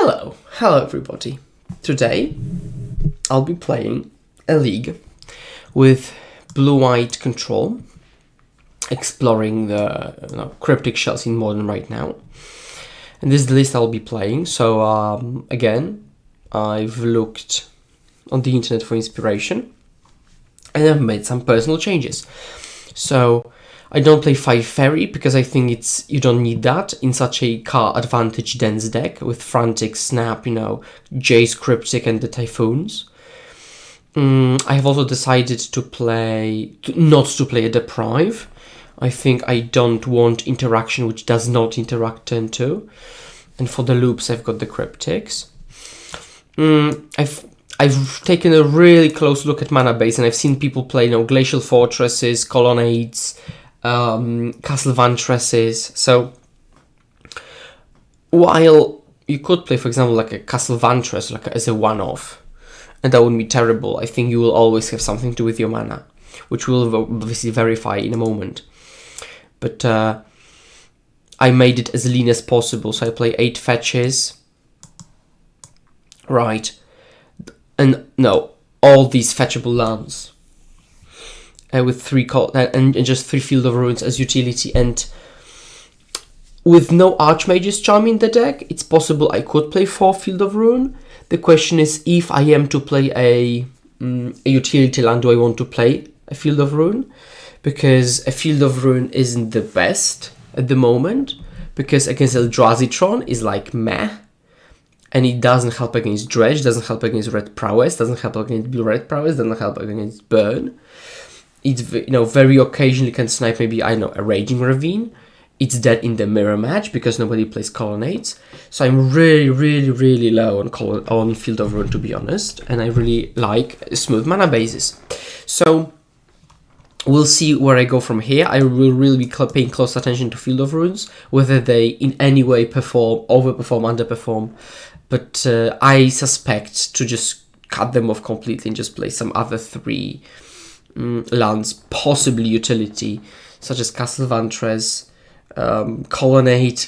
Hello everybody. Today I'll be playing a league with blue-white control, exploring the cryptic shells in Modern right now. And this is the list I'll be playing. So again, I've looked on the internet for inspiration and I've made some personal changes. So I don't play 5 Teferi because I think you don't need that in such a card advantage dense deck with Frantic, Snap, Jace, Cryptic and the Typhoons. I have also decided not to play a Deprive. I think I don't want interaction which does not interact turn 2. And for the loops I've got the Cryptics. I've taken a really close look at mana base and I've seen people play Glacial Fortresses, Colonnades, Castle Vantresses. So while you could play, for example, like a Castle Vantress as a one-off, and that wouldn't be terrible, I think you will always have something to do with your mana, which we'll obviously verify in a moment. But I made it as lean as possible, so I play 8 fetches. Right. And no, all these fetchable lands. With 3 and just 3 Field of Ruins as utility, and with no Archmage's Charm in the deck, it's possible I could play 4 Field of Ruin. The question is, if I am to play a utility land, do I want to play a Field of Ruin? Because a Field of Ruin isn't the best at the moment, because against Eldrazi is like meh, and it doesn't help against Dredge, doesn't help against Red Prowess, doesn't help against Blue-Red Prowess, doesn't help against Burn. It's very occasionally can snipe maybe a Raging Ravine. It's dead in the mirror match because nobody plays Colonnades. So I'm really low on Field of Ruin, to be honest, and I really like smooth mana bases. So we'll see where I go from here. I will really be paying close attention to Field of Ruins, whether they in any way perform, overperform, underperform. But I suspect to just cut them off completely and just play some other 3 lands, possibly utility, such as Castle Vantress, Colonnade,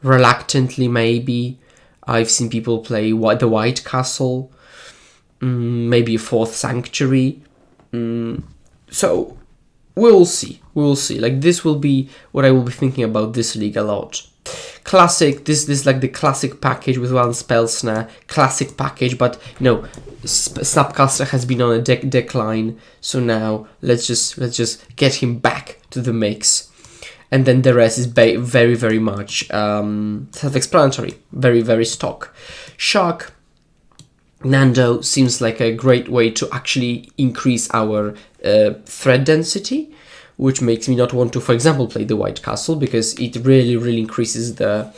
reluctantly maybe. I've seen people play the White Castle, maybe a 4th Sanctuary. So we'll see. Like, this will be what I will be thinking about this league a lot. Classic, this is like the classic package with 1 Spell Snare, classic package, but Snapcaster has been on a decline, so now let's just get him back to the mix, and then the rest is very much self-explanatory, very stock. Shark Nando seems like a great way to actually increase our threat density, which makes me not want to, for example, play the White Castle, because it really increases the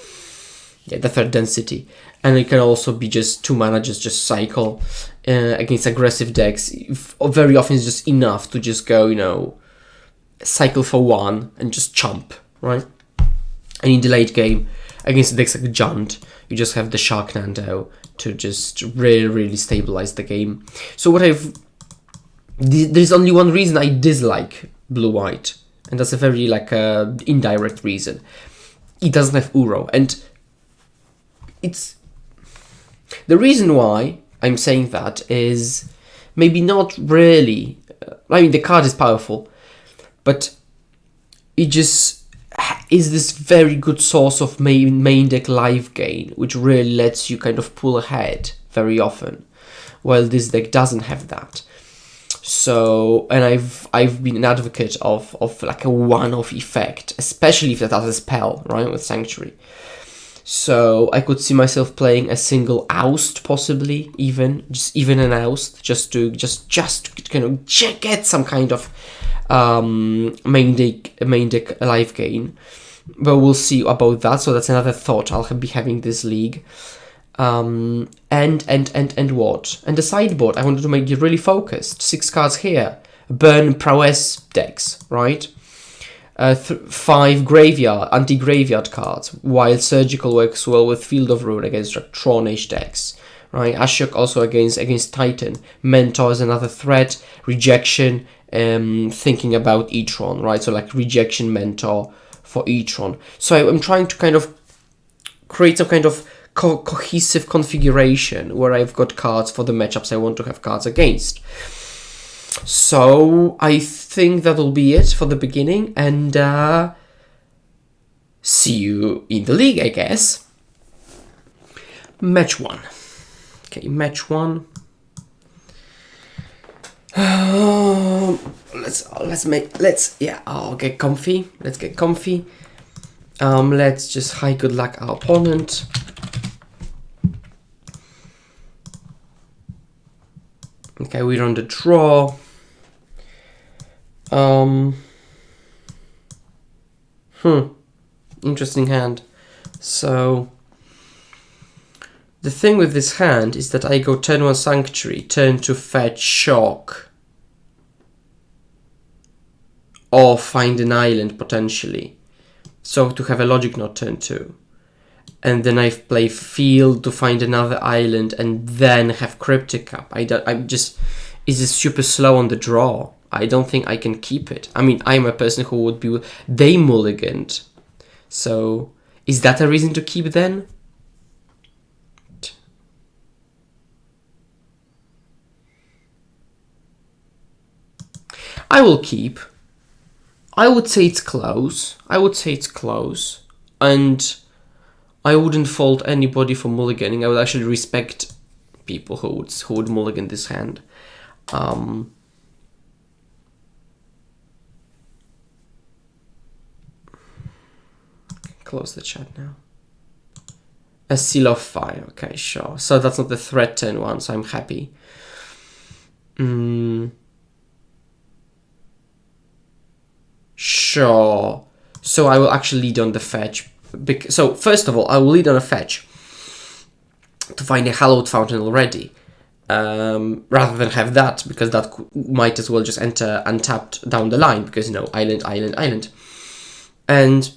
threat density. And it can also be just 2 mana, just cycle against aggressive decks. Very often it's just enough to just go, cycle for 1 and just chump, right? And in the late game, against decks like Junt, you just have the Shark Nando to just really stabilize the game. So there's only one reason I dislike blue-white, and that's a very indirect reason. It doesn't have Uro, and it's the reason why I'm saying that is maybe not really. The card is powerful, but it just is this very good source of main deck life gain, which really lets you kind of pull ahead very often, while this deck doesn't have that. So, and I've been an advocate of like a one-off effect, especially if that has a spell, right, with Sanctuary. So I could see myself playing a single Oust, possibly even an Oust, just to kind of get some kind of main deck life gain. But we'll see about that. So that's another thought I'll be having this league. And what? And the sideboard, I wanted to make it really focused. 6 cards here. Burn Prowess decks, right? 5 graveyard, anti-graveyard cards. While Surgical works well with Field of Ruin against Tronish decks, right? Ashiok also against Titan. Mentor is another threat. Rejection, thinking about E-Tron, right? So like Rejection Mentor for E-Tron. So I'm trying to kind of create some kind of cohesive configuration where I've got cards for the matchups I want to have cards against. So I think that'll be it for the beginning, and see you in the league, I guess. Match 1. Okay, match 1. I'll get comfy. Let's get comfy. Let's just high good luck our opponent. Okay, we're on the draw. Interesting hand. So the thing with this hand is that I go turn 1 Sanctuary, turn 2 fetch Shock, or find an island potentially. So to have a logic node turn 2. And then I play field to find another island and then have Cryptic up. I'm just, it's just super slow on the draw. I don't think I can keep it. I mean, I'm a person who would be, they mulliganed. So is that a reason to keep then? I will keep. I would say it's close. And I wouldn't fault anybody for mulliganing. I would actually respect people who would mulligan this hand. Close the chat now. A Seal of Fire. Okay, sure. So that's not the threat turn 1, so I'm happy. Sure. So I will actually lead on the fetch. So first of all, I will lead on a fetch to find a Hallowed Fountain already, rather than have that, because that might as well just enter untapped down the line, because, you know, island, and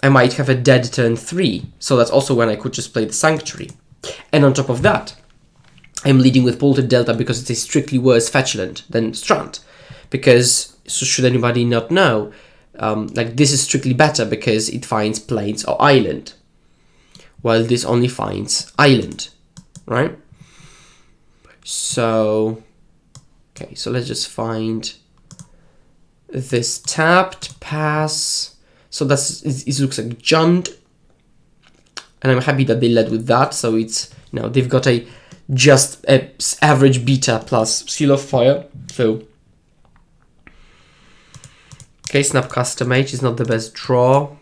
I might have a dead turn 3, so that's also when I could just play the Sanctuary. And on top of that, I'm leading with Polluted Delta because it's a strictly worse fetchland than Strand, because, so should anybody not know, like, this is strictly better because it finds plains or island, while this only finds island, right? So, okay, so let's just find this tapped pass. So that's, it looks like jumped, and I'm happy that they led with that. So it's, you know, they've got a just a average beta plus Seal of Fire. So okay, Snapcaster Mage is not the best draw.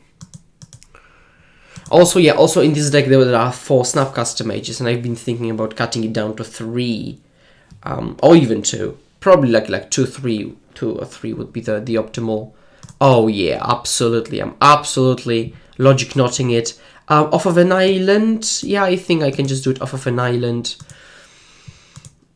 Also, yeah, also in this deck there are 4 Snapcaster Mages, and I've been thinking about cutting it down to 3, or even 2. Probably like 2 or 3 would be the optimal. Oh yeah, absolutely. I'm absolutely logic knotting it off of an island. Yeah, I think I can just do it off of an island.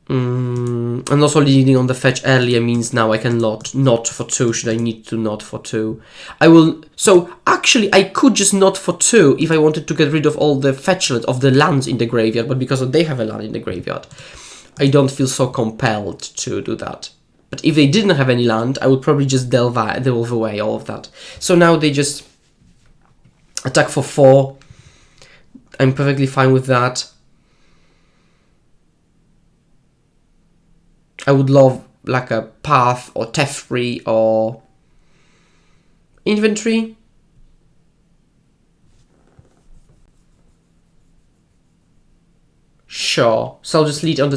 And also leading on the fetch earlier means now I can not for 2 should I need to not for 2. I will. So actually I could just not for 2 if I wanted to get rid of all the fetchlands of the lands in the graveyard, but because they have a land in the graveyard, I don't feel so compelled to do that. But if they didn't have any land, I would probably just delve away all of that. So now they just attack for 4. I'm perfectly fine with that. I would love like a Path or Teferi or Inventory. Sure. So I'll just lead on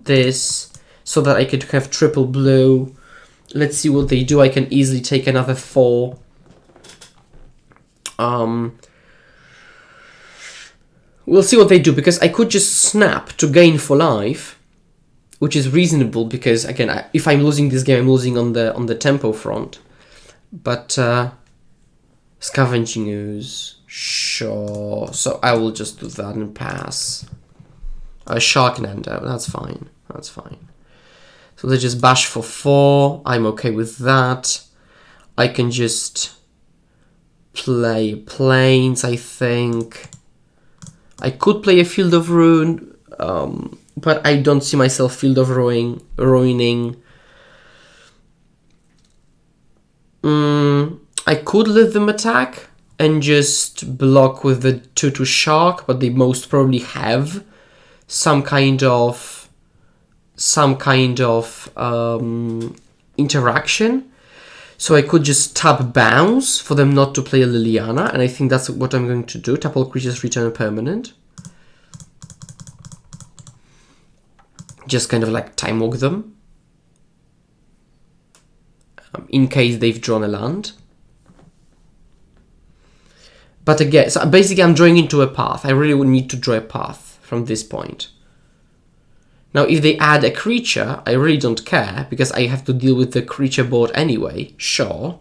this so that I could have triple blue. Let's see what they do. I can easily take another 4. We'll see what they do, because I could just snap to gain for life, which is reasonable because, again, if I'm losing this game, I'm losing on the tempo front. But Scavenging Ooze, sure. So I will just do that and pass. Shark Nando, that's fine. That's fine. So they just bash for 4. I'm okay with that. I can just play Plains, I think. I could play a Field of Ruin, but I don't see myself Field of ruining. I could let them attack. and just block with the 2/2 Shark, but they most probably have some kind of interaction. So I could just tap Bounce for them not to play a Liliana, and I think that's what I'm going to do. Tap all creatures, return a permanent. Just kind of like time walk them. In case they've drawn a land. But again, so basically I'm drawing into a path. I really would need to draw a path from this point. Now, if they add a creature, I really don't care, because I have to deal with the creature board anyway, sure.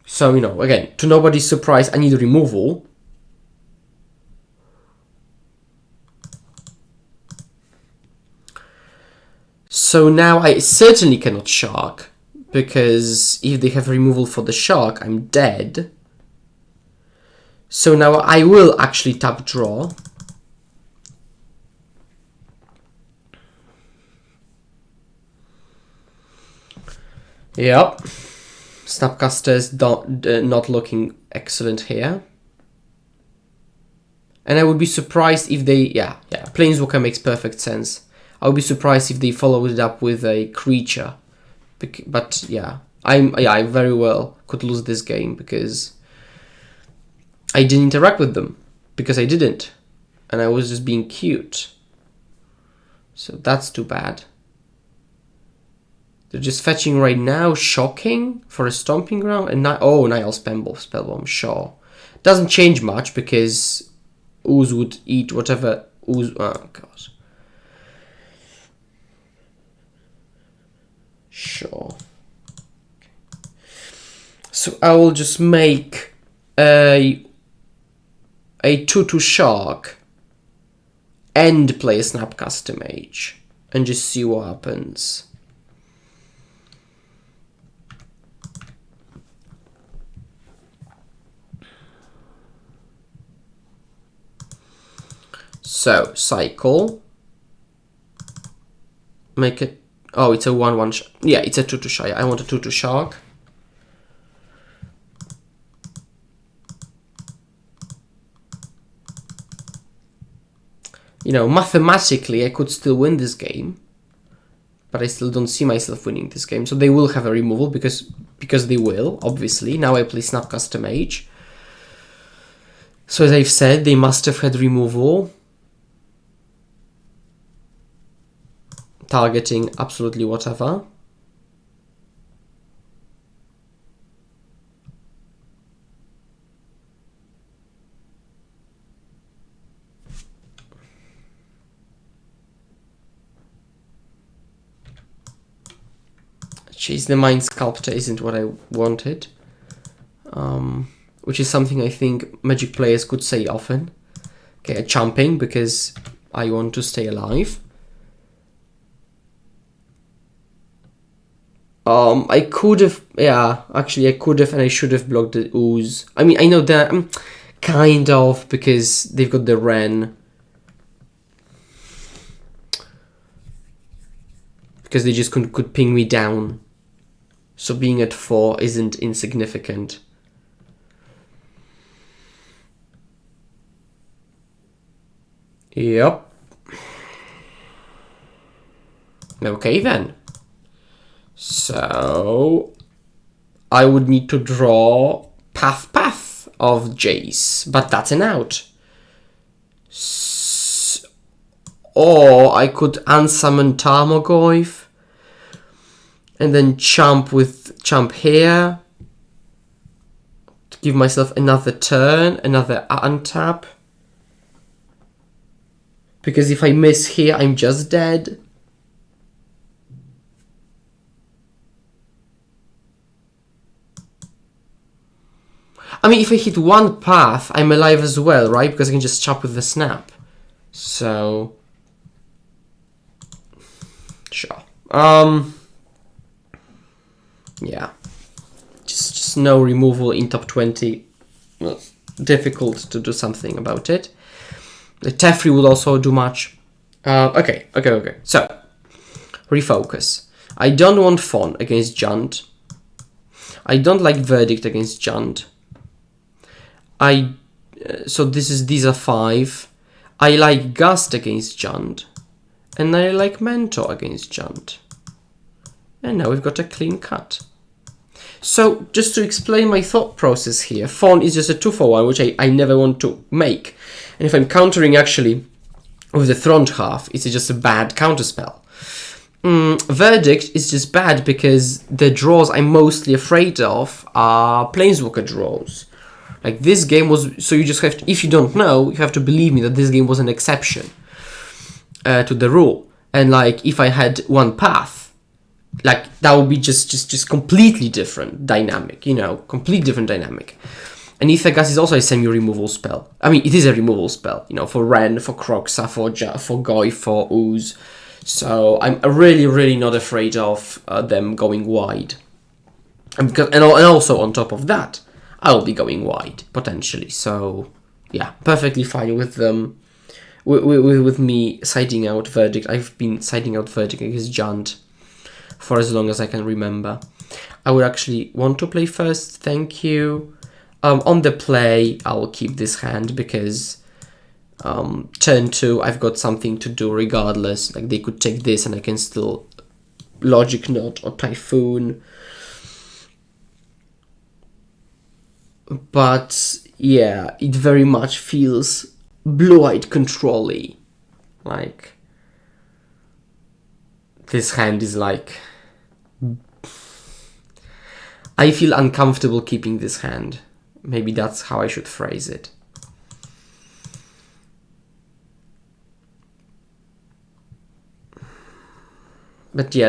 So, you know, again, to nobody's surprise, I need removal. So now I certainly cannot Shark, because if they have removal for the Shark, I'm dead. So now I will actually tap draw. Yep. Snapcaster is not looking excellent here. And I would be surprised if they... Yeah, Planeswalker makes perfect sense. I would be surprised if they followed it up with a creature. But yeah, I very well could lose this game because I didn't interact with them. Because I didn't. And I was just being cute. So that's too bad. They're just fetching right now, shocking for a stomping ground. And Nihil Spellbomb, sure. Doesn't change much because Ooze would eat whatever Ooze... Oh, God. Sure. So I will just make a 2/2 Shark and play a Snapcaster Mage and just see what happens. So, cycle. Make it... Oh, it's a 1/1... Yeah, it's a 2/2 Shark. I want a 2/2 Shark. You know, mathematically, I could still win this game. But I still don't see myself winning this game. So they will have a removal because they will, obviously. Now I play Snapcaster Mage. So as I've said, they must have had removal. Targeting absolutely whatever. Chase the Mind Sculptor isn't what I wanted. Which is something I think Magic players could say often. Okay, jumping because I want to stay alive. I could have, yeah, actually I could have and I should have blocked the Ooze. I mean, I know that, kind of, because they've got the Ren. Because they just could ping me down. So being at 4 isn't insignificant. Yep. Okay then. So I would need to draw Path of Jace, but that's an out. Or I could unsummon Tarmogoyf and then jump here to give myself another turn, another untap. Because if I miss here, I'm just dead. I mean, if I hit one path, I'm alive as well, right? Because I can just chop with the snap. So... Sure. Yeah. Just no removal in top 20. Well, difficult to do something about it. The Teferi would also do much. Okay. So, refocus. I don't want Fawn against Junt. I don't like Verdict against Junt. So these are 5. I like Gust against Junt. And I like Mentor against Junt. And now we've got a clean cut. So, just to explain my thought process here, Fawn is just a 2-for-1, which I never want to make. And if I'm countering actually with the Front half, it's just a bad counterspell. Verdict is just bad because the draws I'm mostly afraid of are Planeswalker draws. Like, this game was... So you just have to... If you don't know, you have to believe me that this game was an exception to the rule. And, like, if I had one path, like, that would be just completely different dynamic, you know, completely different dynamic. And Aether Gust is also a semi-removal spell. I mean, it is a removal spell, you know, for Ren, for Kroxa, for Goy, for Ooze. So I'm really, really not afraid of them going wide. And also on top of that, I'll be going wide, potentially. So, yeah, perfectly fine with them. With me siding out Verdict. I've been siding out Verdict against Junt for as long as I can remember. I would actually want to play first, thank you. On the play, I'll keep this hand because turn 2, I've got something to do regardless. Like, they could take this and I can still Logic Knot or Typhoon. But, yeah, it very much feels blue-eyed control-y. Like, this hand is like... I feel uncomfortable keeping this hand. Maybe that's how I should phrase it. But yeah,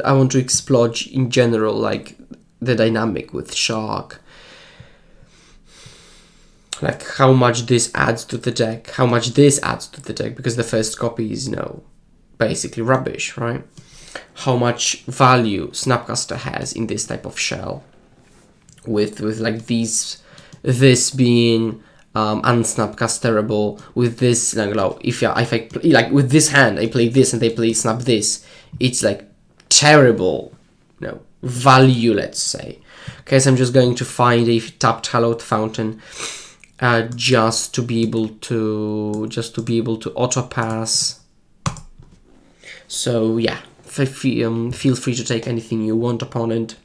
I want to explore in general, like, the dynamic with Shark. Like, how much this adds to the deck, how much this adds to the deck, because the first copy is, you know, basically rubbish, right? How much value Snapcaster has in this type of shell, with like this being unsnapcasterable, with this, like, if I play, like, with this hand I play this and they play snap this, it's like terrible, you know, value, let's say. Okay, so I'm just going to find a tapped Hallowed Fountain. Just to be able to auto pass. So yeah, feel free to take anything you want, opponent.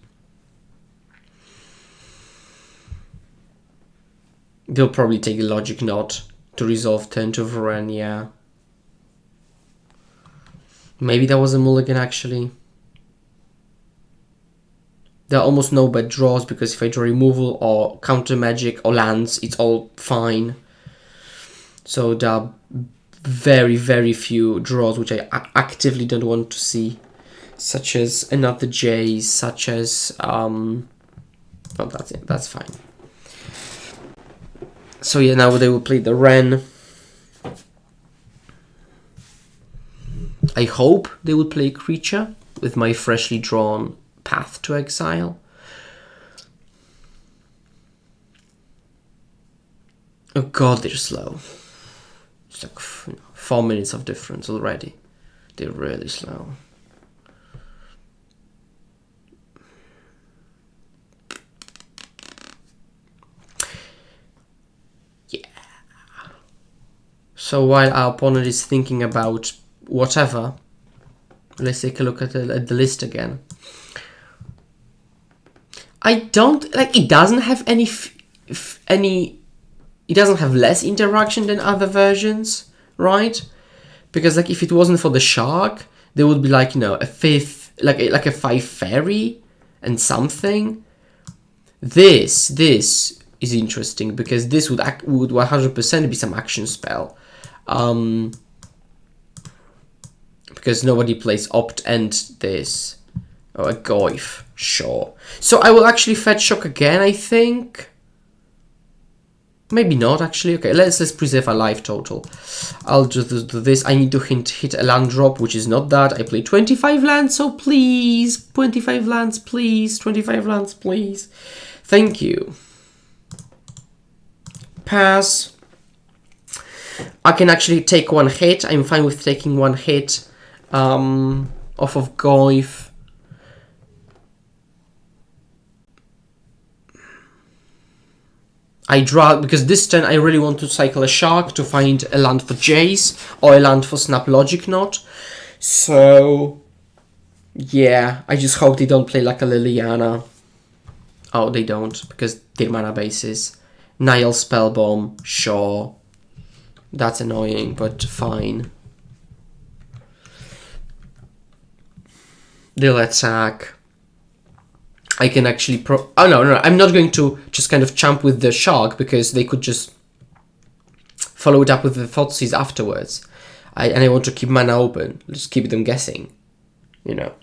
They'll probably take a Logic Knot to resolve turn to Varenia. Maybe that was a mulligan actually. There are almost no bad draws because if I draw removal or counter magic or lands, it's all fine. So there are very, very few draws which I actively don't want to see, such as another Jace, such as oh, that's it. That's fine. So yeah, now they will play the Ren. I hope they will play creature with my freshly drawn Path to Exile. Oh god, they're slow. It's like 4 minutes of difference already. They're really slow. Yeah. So while our opponent is thinking about whatever, let's take a look at the list again. I don't like. It doesn't have any. It doesn't have less interaction than other versions, right? Because like if it wasn't for the Shark, there would be like, you know, a 5th, like a 5 fairy and something. This is interesting because this would 100% be some action spell. Because nobody plays Opt and this. Oh, a Goyf, sure. So I will actually fetch Shock again, I think. Maybe not, actually. Okay, let's preserve our life total. I'll just do this. I need to hit a land drop, which is not that. I play 25 lands, so please. 25 lands, please. 25 lands, please. Thank you. Pass. I can actually take one hit. I'm fine with taking one hit off of Goyf. I draw, because this turn I really want to cycle a Shark to find a land for Jace or a land for Snap Logic Knot. So yeah, I just hope they don't play like a Liliana. Oh, they don't, because their mana bases. Nile Spellbomb, sure. That's annoying, but fine. They'll attack. I can actually oh no, I'm not going to just kind of champ with the Shark, because they could just follow it up with the Thoughtseize afterwards. And I want to keep mana open, just keep them guessing, you know,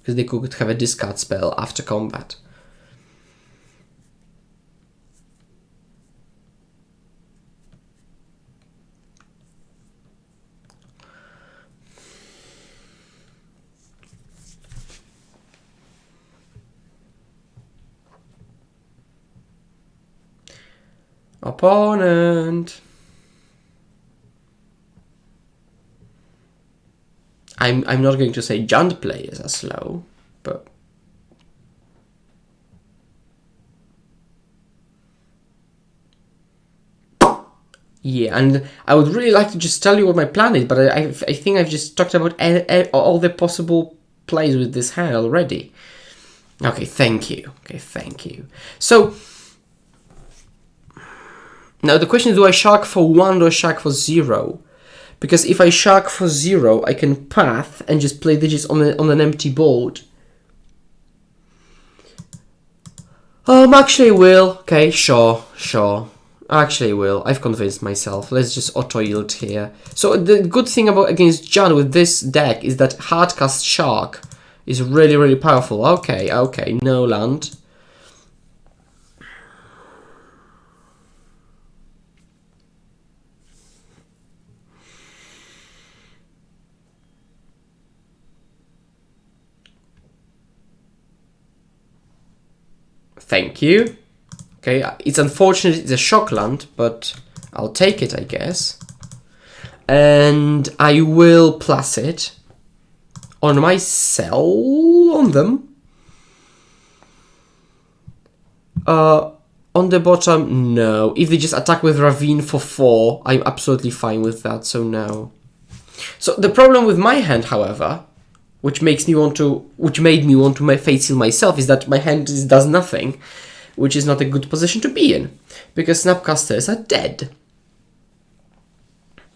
because they could have a discard spell after combat. Opponent. I'm not going to say Junt players are slow, but yeah, and I would really like to just tell you what my plan is, but I think I've just talked about all the possible plays with this hand already. Okay, thank you. Okay, thank you. So now the question is, do I Shark for 1 or Shark for 0? Because if I Shark for 0, I can path and just play digits on an empty board. Actually I will. Okay, sure. Actually I will. I've convinced myself. Let's just auto-yield here. So the good thing against Jan with this deck is that Hardcast Shark is really, really powerful. Okay, no land. Thank you. Okay, it's unfortunate it's a shock land, but I'll take it, I guess. And I will plus it on my cell on them. On the bottom, no. If they just attack with Ravine for 4, I'm absolutely fine with that, so no. So the problem with my hand, however, which made me want to Fate Seal myself, is that my hand does nothing, which is not a good position to be in, because Snapcasters are dead.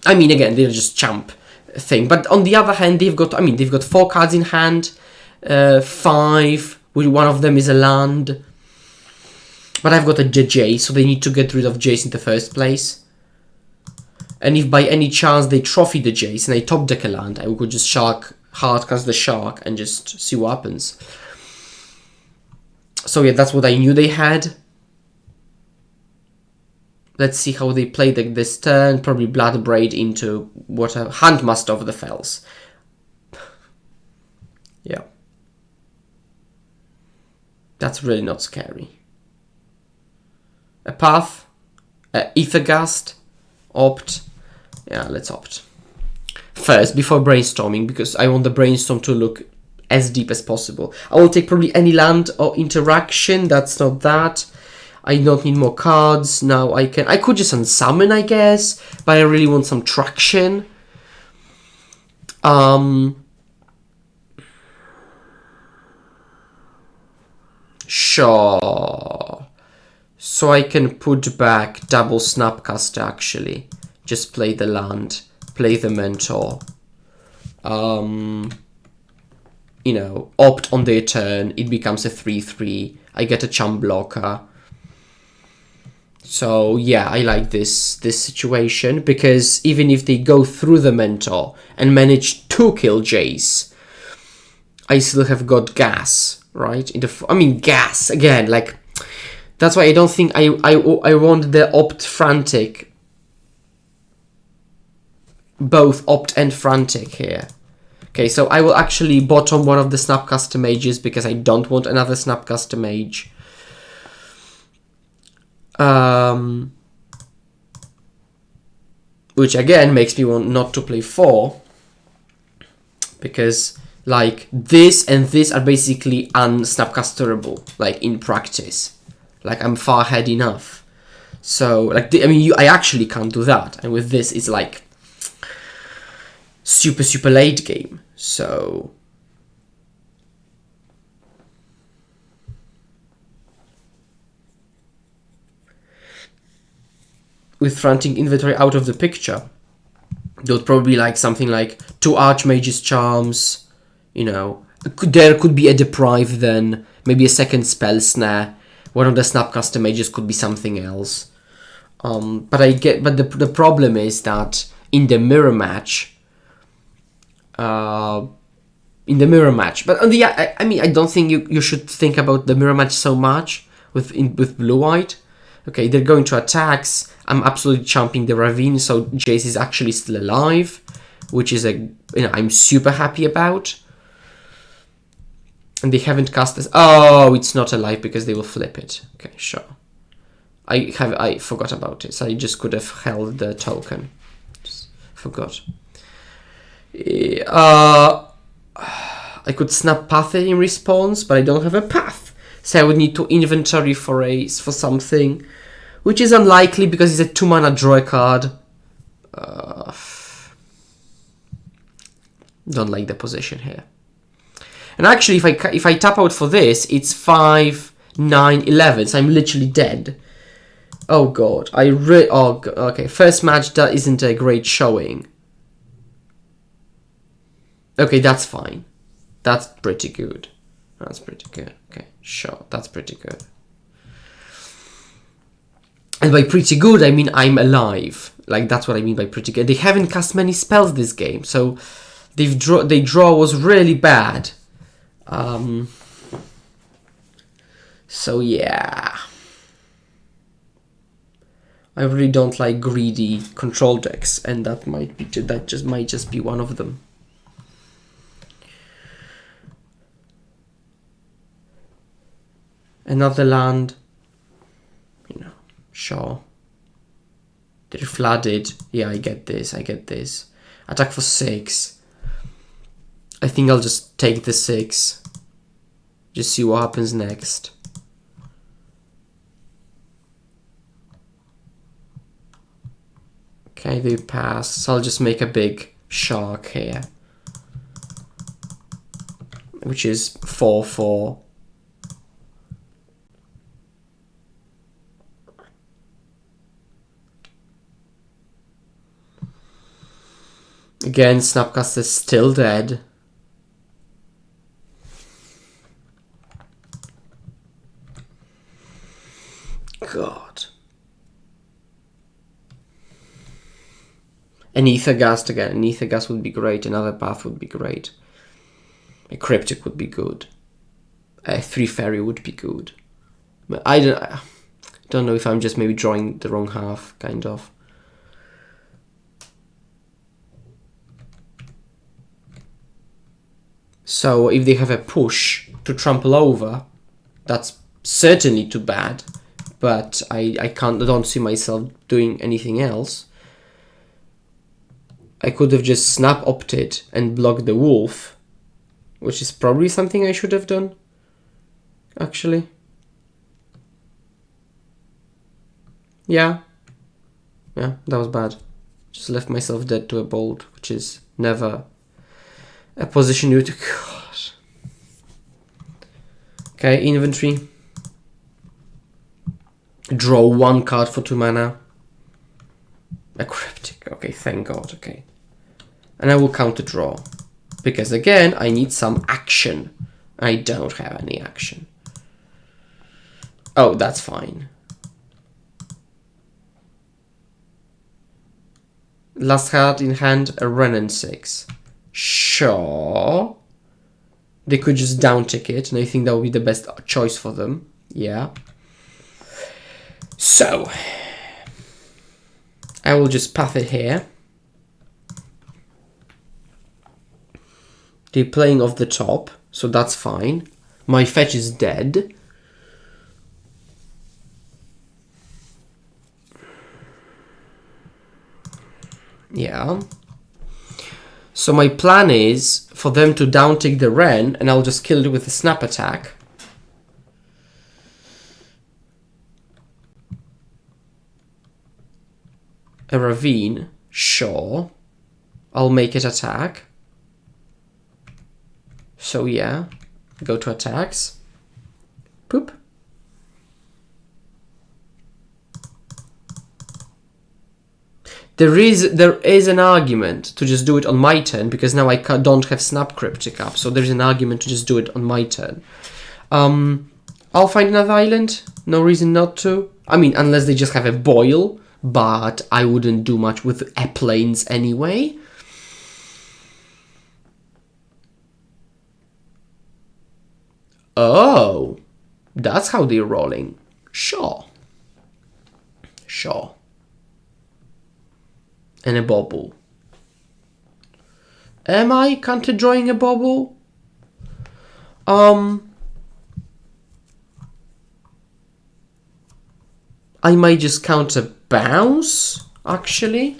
I mean, again, they're just champ thing, but on the other hand, they've got 4 cards in hand, 5, which one of them is a land, but I've got a Jace, so they need to get rid of Jace in the first place. And if by any chance they trophy the Jace and I top deck a land, I could just hardcast the Shark and just see what happens. So yeah, that's what I knew they had. Let's see how they play this turn. Probably Bloodbraid into Handmaster of the Fells. Yeah. That's really not scary. A path, Aether Gust, opt. Yeah, let's opt. First, before brainstorming, because I want the brainstorm to look as deep as possible. I will take probably any land or interaction. That's not that. I don't need more cards. Now I could just unsummon, I guess, but I really want some traction. Sure. So I can put back double Snapcaster, actually. Just play the land, play the Mentor. You know, opt on their turn, it becomes a 3/3. I get a chump blocker. So yeah, I like this situation, because even if they go through the Mentor and manage to kill Jace, I still have got gas, right? Gas again. Like, that's why I don't think I want the opt Frantic, both opt and Frantic here. Okay, so I will actually bottom one of the Snapcaster Mages, because I don't want another Snapcaster Mage. Which again makes me want not to play 4, because like this and this are basically unsnapcasterable, like in practice. Like I'm far ahead enough. So, like, I mean, I actually can't do that. And with this, it's like super, super late game. So... with Frantic Inventory out of the picture, there would probably be like something like 2 Archmage's Charms, you know. There could be a Deprive then, maybe a second Spell Snare. One of the Snapcaster Mages could be something else. But the problem is that in the mirror match, but on the I mean, I don't think you should think about the mirror match so much with blue-white. Okay, they're going to attacks. I'm absolutely chomping the Ravine, so Jace is actually still alive, which is I'm super happy about. And they haven't cast this. Oh, it's not alive because they will flip it. Okay, sure. I forgot about it. So I just could have held the token. Just forgot. I could snap path it in response, but I don't have a path. So I would need to inventory for something, which is unlikely because it's a 2-mana draw a card. Don't like the position here. And actually, if I tap out for this, it's 5, 9, 11. So I'm literally dead. Oh god, okay. First match, that isn't a great showing. Okay, that's fine. That's pretty good. That's pretty good. Okay, sure, that's pretty good. And by pretty good, I mean I'm alive. Like, that's what I mean by pretty good. They haven't cast many spells this game, so their draw was really bad. So yeah. I really don't like greedy control decks, and that might just be one of them. Another land, you know, sure. They're flooded. Yeah, I get this. Attack for 6. I think I'll just take the 6. Just see what happens next. Okay, they pass. So I'll just make a big shark here, which is 4/4. Again, Snapcaster's still dead. God. An Aether Gust again. An Aether Gust would be great. Another path would be great. A Cryptic would be good. A Teferi would be good. But I don't know if I'm just maybe drawing the wrong half, kind of. So if they have a push to trample over, that's certainly too bad. But I don't see myself doing anything else. I could have just snap opted and blocked the wolf, which is probably something I should have done, actually. Yeah, that was bad. Just left myself dead to a bolt, which is never a position you to... God. Okay, inventory. Draw 1 card for 2 mana. A Cryptic. Okay, thank God. Okay. And I will counter draw. Because again, I need some action. I don't have any action. Oh, that's fine. Last card in hand, a Renin 6. Sure. They could just down tick it, and I think that would be the best choice for them. Yeah. So, I will just path it here. They're playing off the top, so that's fine. My fetch is dead. Yeah. So my plan is for them to down tick the Ren, and I'll just kill it with a snap attack. a ravine. Sure. I'll make it attack. So yeah, go to attacks. Poop. There is an argument to just do it on my turn, because now I don't have Snap Cryptic up, so there's an argument to just do it on my turn. I'll find another island, no reason not to. I mean, unless they just have a boil, but I wouldn't do much with planes anyway. Oh, that's how they're rolling. Sure. Sure. And a bubble. Am I counter drawing a bubble? I might just counter bounce, actually.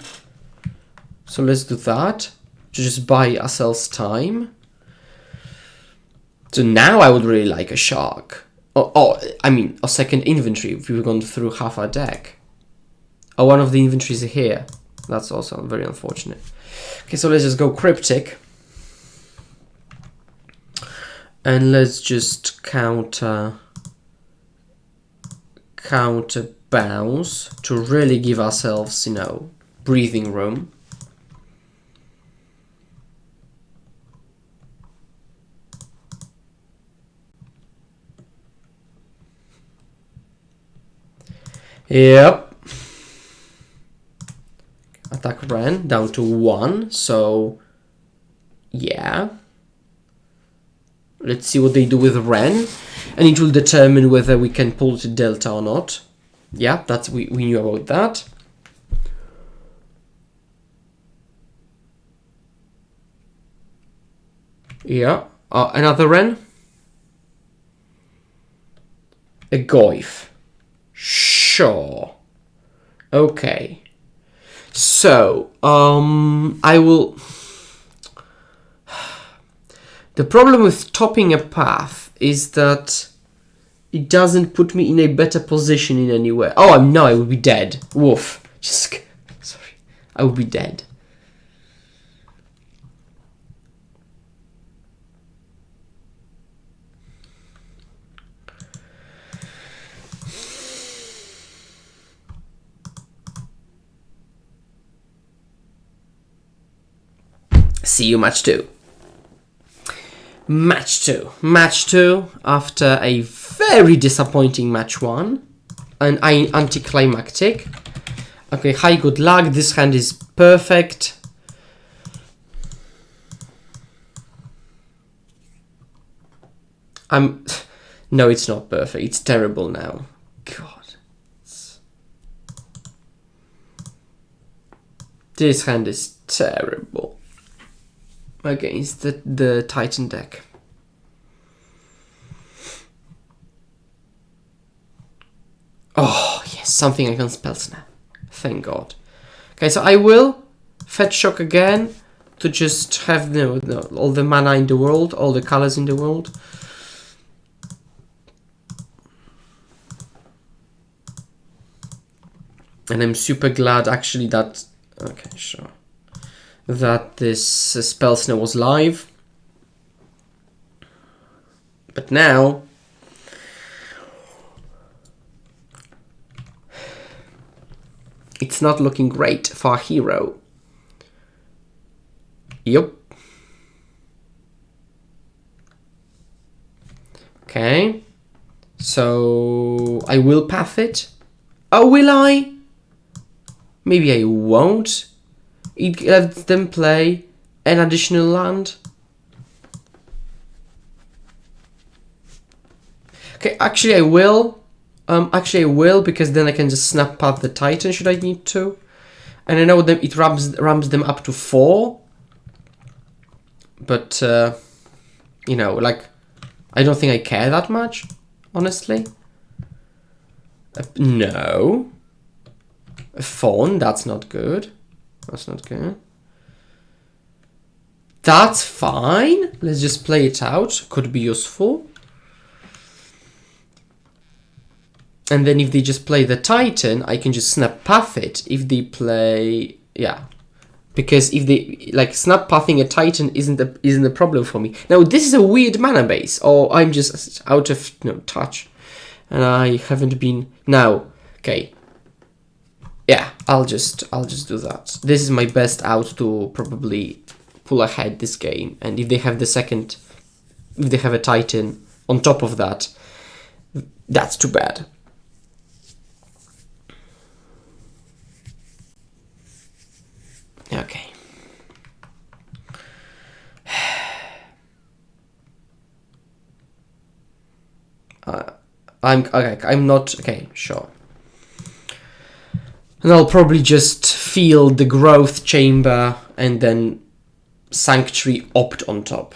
So let's do that. To just buy ourselves time. So now I would really like a shark. I mean, a second inventory if we've gone through half our deck. Oh, one of the inventories are here. That's also very unfortunate. Okay, so let's just go Cryptic. And let's just counter bounce to really give ourselves, you know, breathing room. Yep. Attack Ren down to 1, so yeah. Let's see what they do with Ren, and it will determine whether we can Polluted Delta or not. Yeah, that's we knew about that. Yeah, another Ren. A Goyf. Sure. Okay. So, I will... The problem with topping a path is that it doesn't put me in a better position in any way. Oh, no, I would be dead. Woof. Just... Sorry. I would be dead. See you match 2. Match 2. Match 2 after a very disappointing match 1. And anticlimactic. Okay, hi, good luck. This hand is perfect. No, it's not perfect. It's terrible now. God. This hand is terrible. Against the Titan deck. Oh, yes, something I can Spell Snare. Thank God. Okay, so I will Fetch Shock again to just have all the mana in the world, all the colors in the world. And I'm super glad actually that... Okay, sure. That this Spell Snare was live. But now... It's not looking great for a hero. Yep. Okay. So... I will path it. Oh, will I? Maybe I won't. It lets them play an additional land. Okay, actually I will. Actually I will, because then I can just snap path the Titan should I need to. And I know that it ramps them up to 4. But, you know, like, I don't think I care that much, honestly. No. A Fawn, that's not good. That's not good. That's fine. Let's just play it out. Could be useful. And then if they just play the Titan, I can just snap path it. If they play, yeah, because if they like snap pathing a Titan isn't a problem for me. Now this is a weird mana base, or I'm just out of touch, and I haven't been now. Okay, yeah, I'll just do that. This is my best out to probably pull ahead this game. And if they have if they have a Titan on top of that, that's too bad. Okay. I'm not okay. Sure. And I'll probably just feel the growth chamber and then Sanctuary opt on top.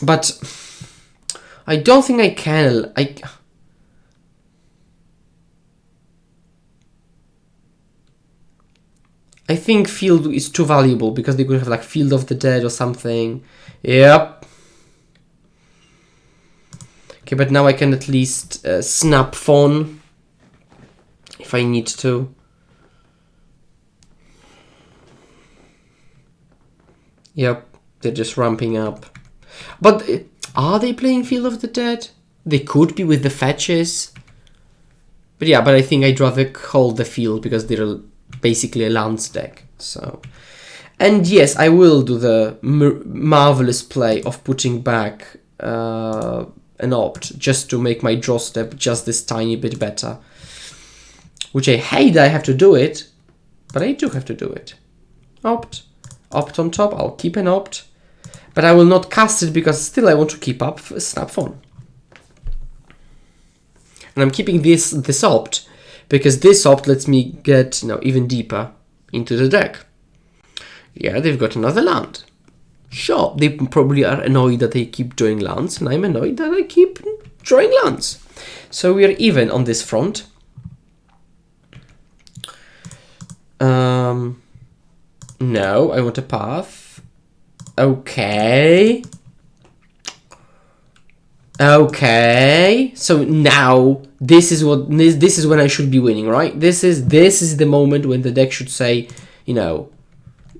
But I don't think I can. I think Field is too valuable because they could have like Field of the Dead or something. Yep. Okay, but now I can at least snap Fawn if I need to. Yep, they're just ramping up. But are they playing Field of the Dead? They could be with the fetches. But yeah, but I think I'd rather hold the field because they're basically a lands deck. So, and yes, I will do the marvelous play of putting back an opt just to make my draw step just this tiny bit better. Which I hate that I have to do it, but I do have to do it. Opt on top, I'll keep an opt. But I will not cast it because still I want to keep up Snap Fawn. And I'm keeping this opt because this opt lets me get even deeper into the deck. Yeah, they've got another land. Sure, they probably are annoyed that they keep drawing lands, and I'm annoyed that I keep drawing lands. So we are even on this front. No, I want a path. Okay. Okay. So now this is when I should be winning, right? This is the moment when the deck should say,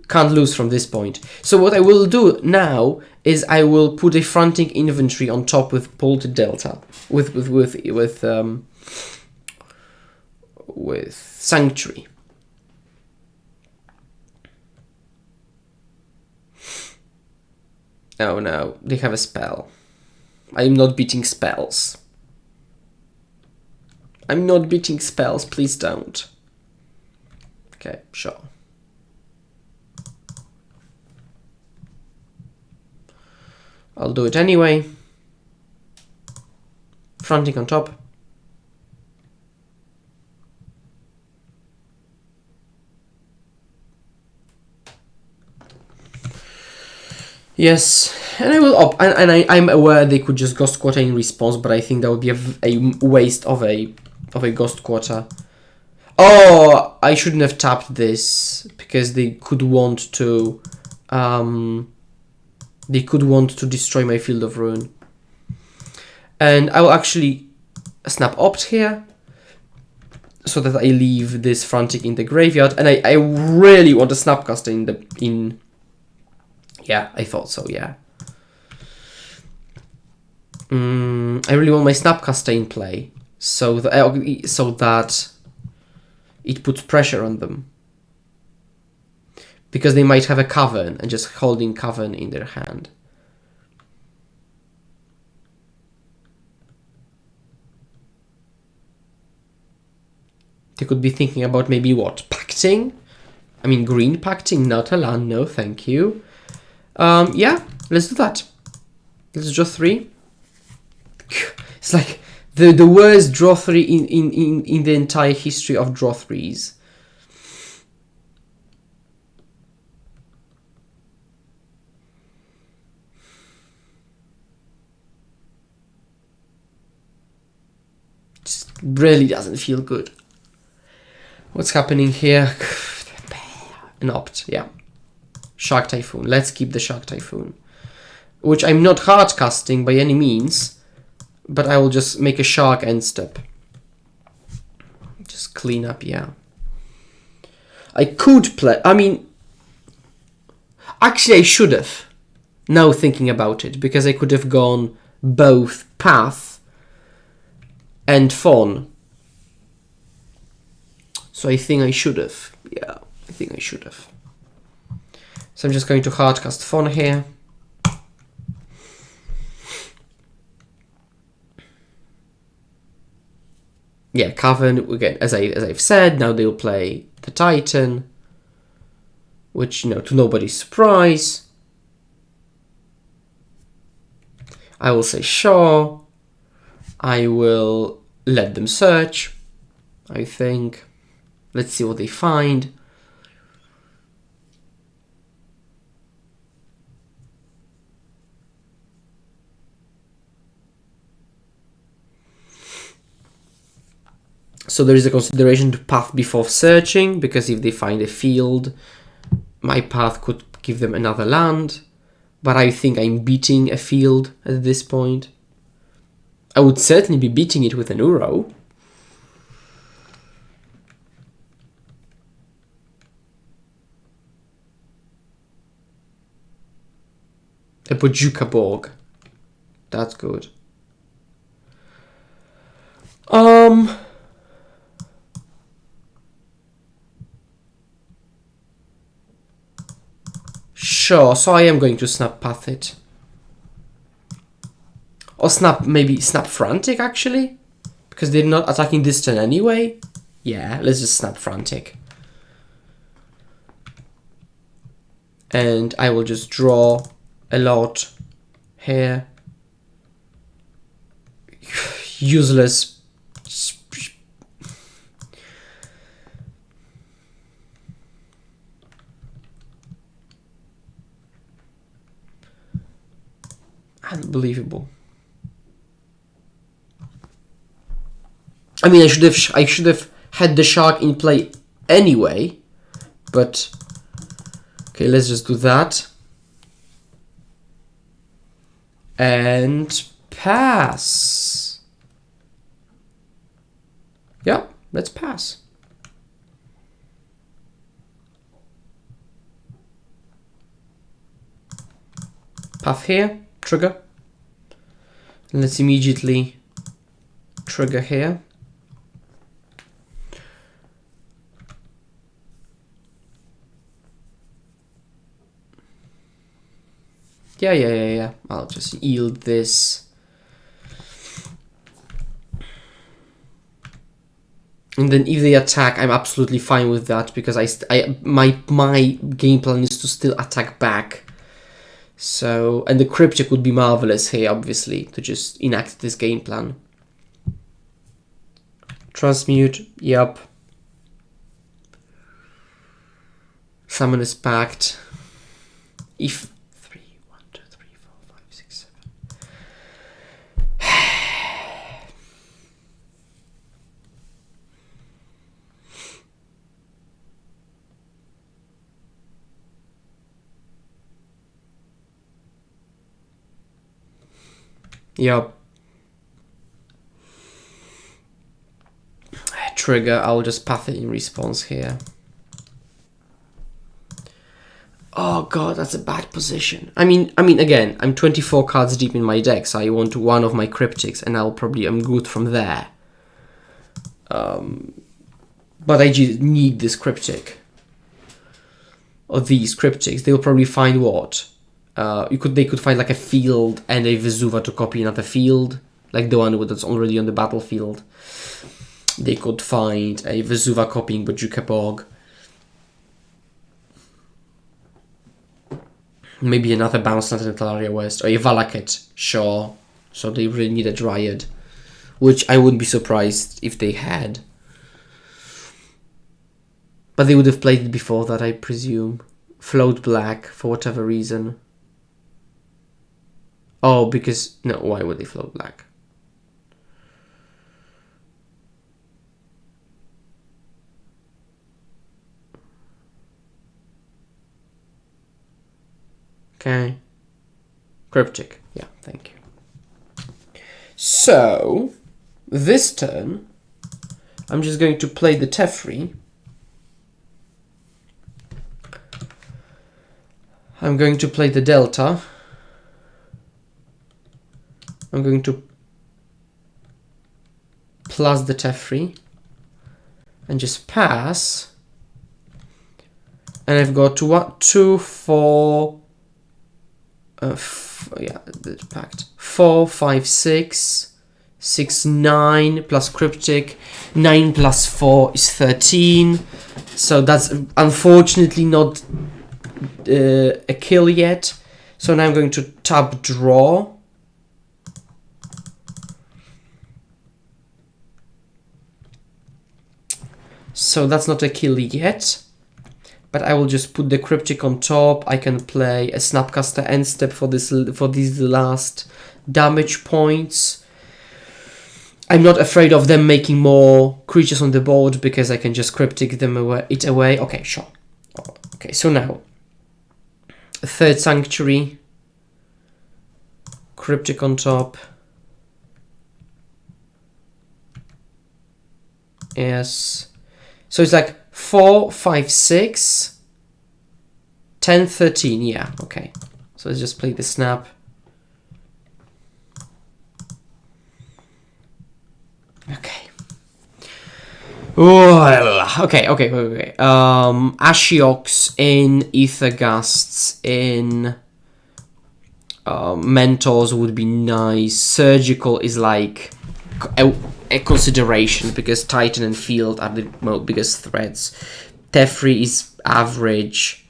can't lose from this point. So what I will do now is I will put a Frantic Inventory on top with Polluted Delta with Sanctuary. Oh no, they have a spell. I'm not beating spells. I'm not beating spells, please don't. Okay, sure. I'll do it anyway. Frantic on top. Yes, and I will opt, and I'm aware they could just Ghost Quarter in response, but I think that would be a waste of a Ghost Quarter. Oh, I shouldn't have tapped this because they could want to destroy my Field of Ruin. And I will actually snap opt here so that I leave this Frantic in the graveyard, and I really want a Snapcaster in yeah, I thought so, yeah. I really want my Snapcaster in play so that it puts pressure on them. Because they might have a Cavern and just holding Cavern in their hand. They could be thinking about maybe what? Pacting? I mean, green pacting, not a land, no thank you. Yeah, let's do that. Let's draw 3. It's like the worst draw 3 in the entire history of draw 3s. Just really doesn't feel good. What's happening here? An opt, yeah. Shark Typhoon. Let's keep the Shark Typhoon. Which I'm not hard casting by any means, but I will just make a Shark end step. Just clean up, yeah. I could play, I mean, actually I should have, now thinking about it, because I could have gone both Path and Fawn. So I think I should have, yeah, I think I should have. So I'm just going to hardcast Fawn here. Yeah, Cavern, again, as I've said, now they'll play the Titan, which, you know, to nobody's surprise. I will say sure. I will let them search, I think. Let's see what they find. So there is a consideration to path before searching, because if they find a field, my path could give them another land. But I think I'm beating a field at this point. I would certainly be beating it with an Uro. A Bojuka Borg. That's good. Sure, so I am going to snap path it. Or maybe snap Frantic actually? Because they're not attacking this turn anyway. Yeah, let's just snap Frantic. And I will just draw a lot here. Useless. Unbelievable. I mean, I should have had the Shark in play anyway, but okay, let's just do that and pass. Yeah, let's pass. Path here, trigger. Let's immediately trigger here. Yeah. I'll just yield this. And then if they attack, I'm absolutely fine with that, because my game plan is to still attack back. So, and the Cryptic would be marvelous here, obviously, to just enact this game plan. Transmute, yep. Summon is packed. If 3, 1, 2, 3, 4, 5, 6, 7. Yep. Trigger, I'll just path it in response here. Oh god, that's a bad position. I mean, again, I'm 24 cards deep in my deck, so I want one of my Cryptics, and I'm good from there. But I just need this Cryptic. Or these Cryptics. They'll probably find what? They could find like a field and a Vesuva to copy another field, like the one that's already on the battlefield. They could find a Vesuva copying Bojuka Borg. Maybe another bounce land in Talaria West, or a Valakut, sure. So they really need a Dryad, which I wouldn't be surprised if they had. But they would have played it before that, I presume. Float black, for whatever reason. Oh, because... No, why would they float black? Okay. Cryptic. Yeah, thank you. So, this turn, I'm just going to play the Teferi. I'm going to play the Delta. I'm going to plus the Teferi and just pass. And I've got 2, 4, yeah, the pact. 4, 5, 6, 6, 9 plus Cryptic. 9 plus 4 is 13. So that's unfortunately not a kill yet. So now I'm going to tap draw. So that's not a kill yet. But I will just put the Cryptic on top. I can play a Snapcaster end step for these last damage points. I'm not afraid of them making more creatures on the board because I can just Cryptic them away. Okay, sure. Okay, so now a third Sanctuary, Cryptic on top. Yes. So it's like 4, 5, 6, 10, 13. Yeah, okay. So let's just play the snap. Okay. Okay. Ashioks in, Aether Gusts in, Mentors would be nice. Surgical is like a consideration because Titan and Field are the biggest threats. Teferi is average.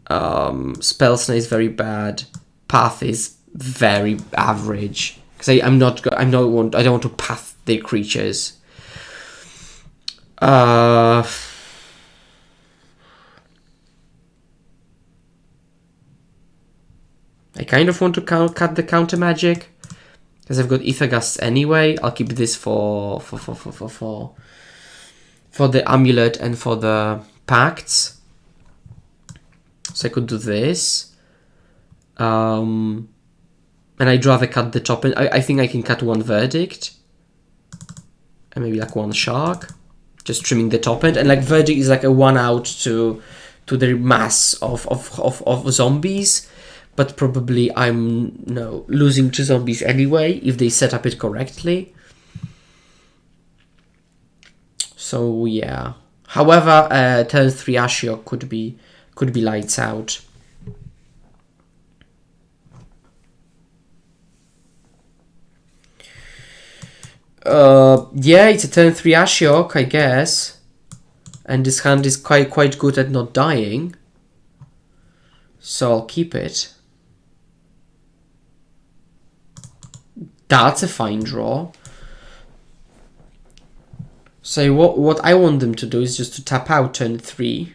Spell Snare is very bad. Path is very average because I don't want to path their creatures. I kind of want to cut the counter magic. Because I've got Aether Gust anyway. I'll keep this for the amulet and for the pacts. So I could do this. And I'd rather cut the top end. I think I can cut one Verdict. And maybe like one Shark. Just trimming the top end. And like Verdict is like a 1 out to the mass of zombies. But probably I'm losing to zombies anyway if they set up it correctly. So yeah. However, turn 3 Ashiok could be lights out. Yeah, it's a turn 3 Ashiok, I guess. And this hand is quite good at not dying. So I'll keep it. That's a fine draw. So what I want them to do is just to tap out turn 3.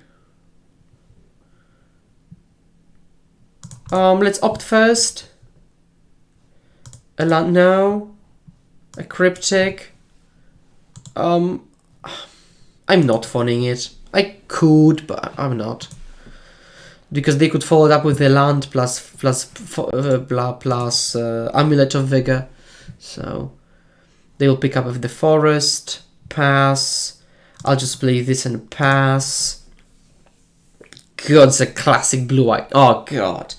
Let's opt first. A land now. A Cryptic. I'm not funning it. I could, but I'm not. Because they could follow it up with the land plus Amulet of Vigor. So they will pick up with the forest. Pass. I'll just play this and pass. God, it's a classic blue eye. Oh god.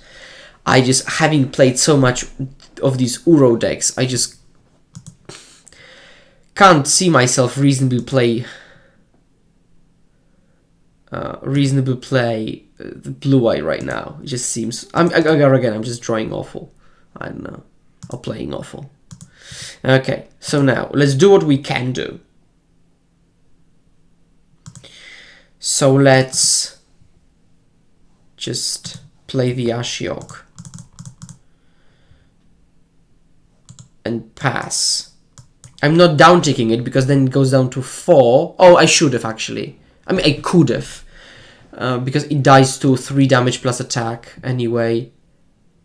I just, having played so much of these Uro decks, I just can't see myself reasonably play the blue eye right now. It just seems I'm just drawing awful. I don't know. Or playing awful. Okay, so now let's do what we can do. So let's just play the Ashiok and pass. I'm not down ticking it because then it goes down to 4. Oh, I should have actually. I mean, I could have. Because it dies to 3 damage plus attack anyway.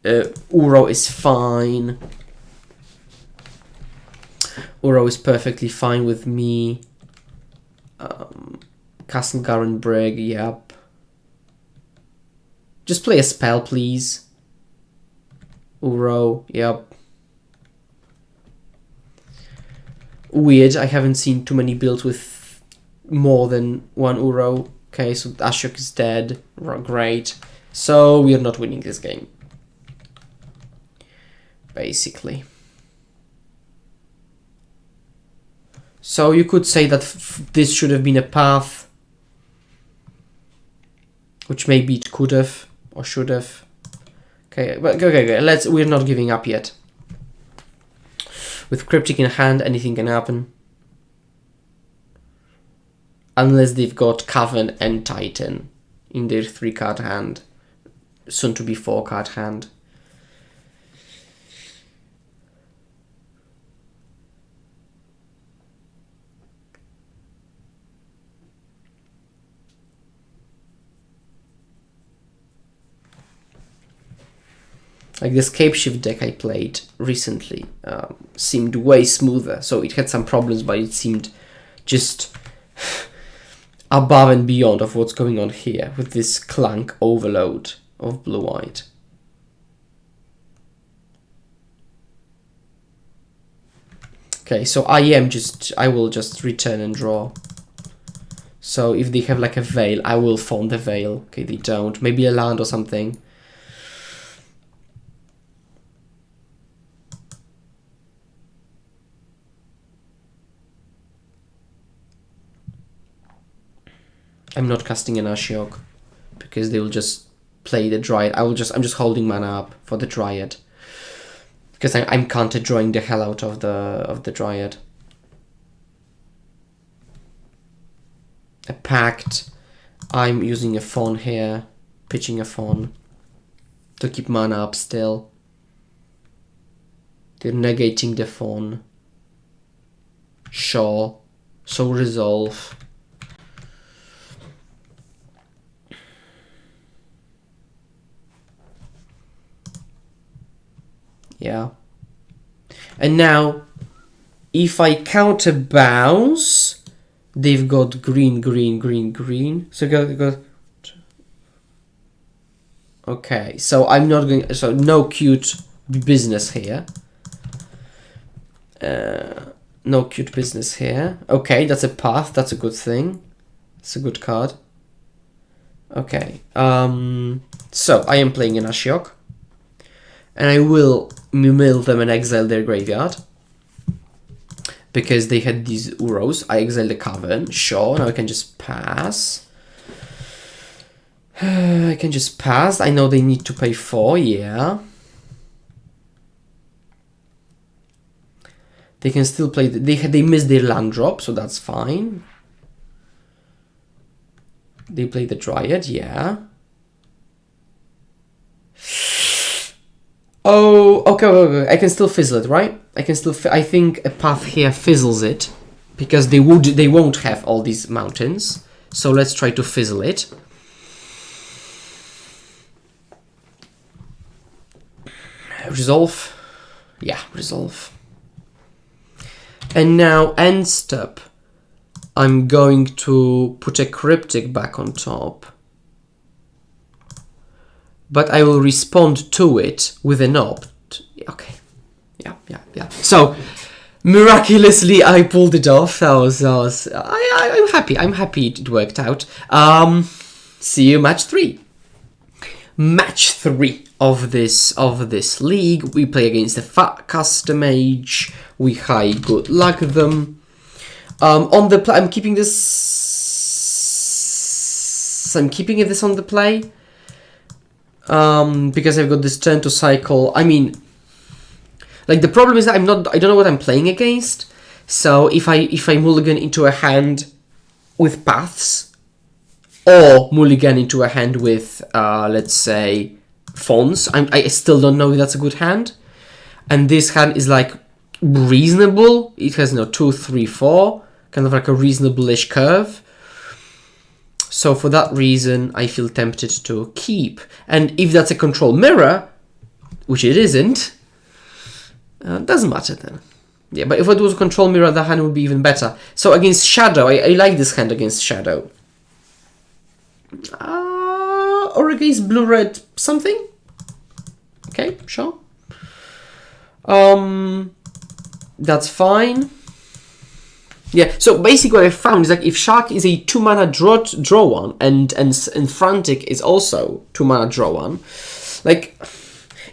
Uro is fine. Uro is perfectly fine with me. Castle Garen Brig, yep. Just play a spell, please. Uro, yep. Weird, I haven't seen too many builds with more than one Uro. Okay, so Ashiok is dead. Great. So we are not winning this game. Basically. So you could say that this should have been a path. Which maybe it could have or should have. Okay, but okay. We're not giving up yet. With Cryptic in hand, anything can happen. Unless they've got Cavern and Titan in their 3-card hand. Soon to be 4-card hand. Like the Scapeshift deck I played recently seemed way smoother. So it had some problems, but it seemed just above and beyond of what's going on here with this clank overload of blue-white. Okay, so I will just return and draw. So if they have like a Veil, I will phone the Veil. Okay, they don't. Maybe a land or something. I'm not casting an Ashiok because they will just play the Dryad. I'm just holding mana up for the Dryad because I'm counter drawing the hell out of the Dryad. A Pact. I'm using a Fawn here, pitching a Fawn to keep mana up still. They're negating the Fawn. Sure. So resolve. Yeah. And now, if I counter bounce, they've got green, green, green, green. So go. Okay, so I'm not going. So no cute business here. No cute business here. Okay, that's a path. That's a good thing. It's a good card. Okay. So I am playing an Ashiok. And I will mill them and exile their graveyard. Because they had these Uros. I exile the Cavern. Sure, now I can just pass. I can just pass. I know they need to pay 4, yeah. They can still play... They missed their land drop, so that's fine. They play the Dryad, yeah. Oh, okay. I can still fizzle it, right? I can still. I think a path here fizzles it because they won't have all these mountains. So let's try to fizzle it. Resolve, yeah, resolve. And now end step. I'm going to put a Cryptic back on top. But I will respond to it with an opt. Okay. Yeah. So, miraculously, I pulled it off. I'm happy. I'm happy it worked out. See you match 3. Match 3 of this league. We play against the Snapcaster Mage. We high good luck them. On the play, I'm keeping this on the play. Because I've got this turn to cycle. I mean, like the problem is that I don't know what I'm playing against. So if I mulligan into a hand with paths, or mulligan into a hand with let's say Fawns, I still don't know if that's a good hand. And this hand is like reasonable. It has 2, 3, 4, kind of like a reasonable-ish curve. So for that reason, I feel tempted to keep. And if that's a control mirror, which it isn't, doesn't matter then. Yeah, but if it was a control mirror, the hand would be even better. So against Shadow, I like this hand against Shadow. Or against blue-red something? Okay, sure. That's fine. Yeah, so basically what I found is like if Shark is a 2-mana draw one and Frantic is also 2-mana draw one, like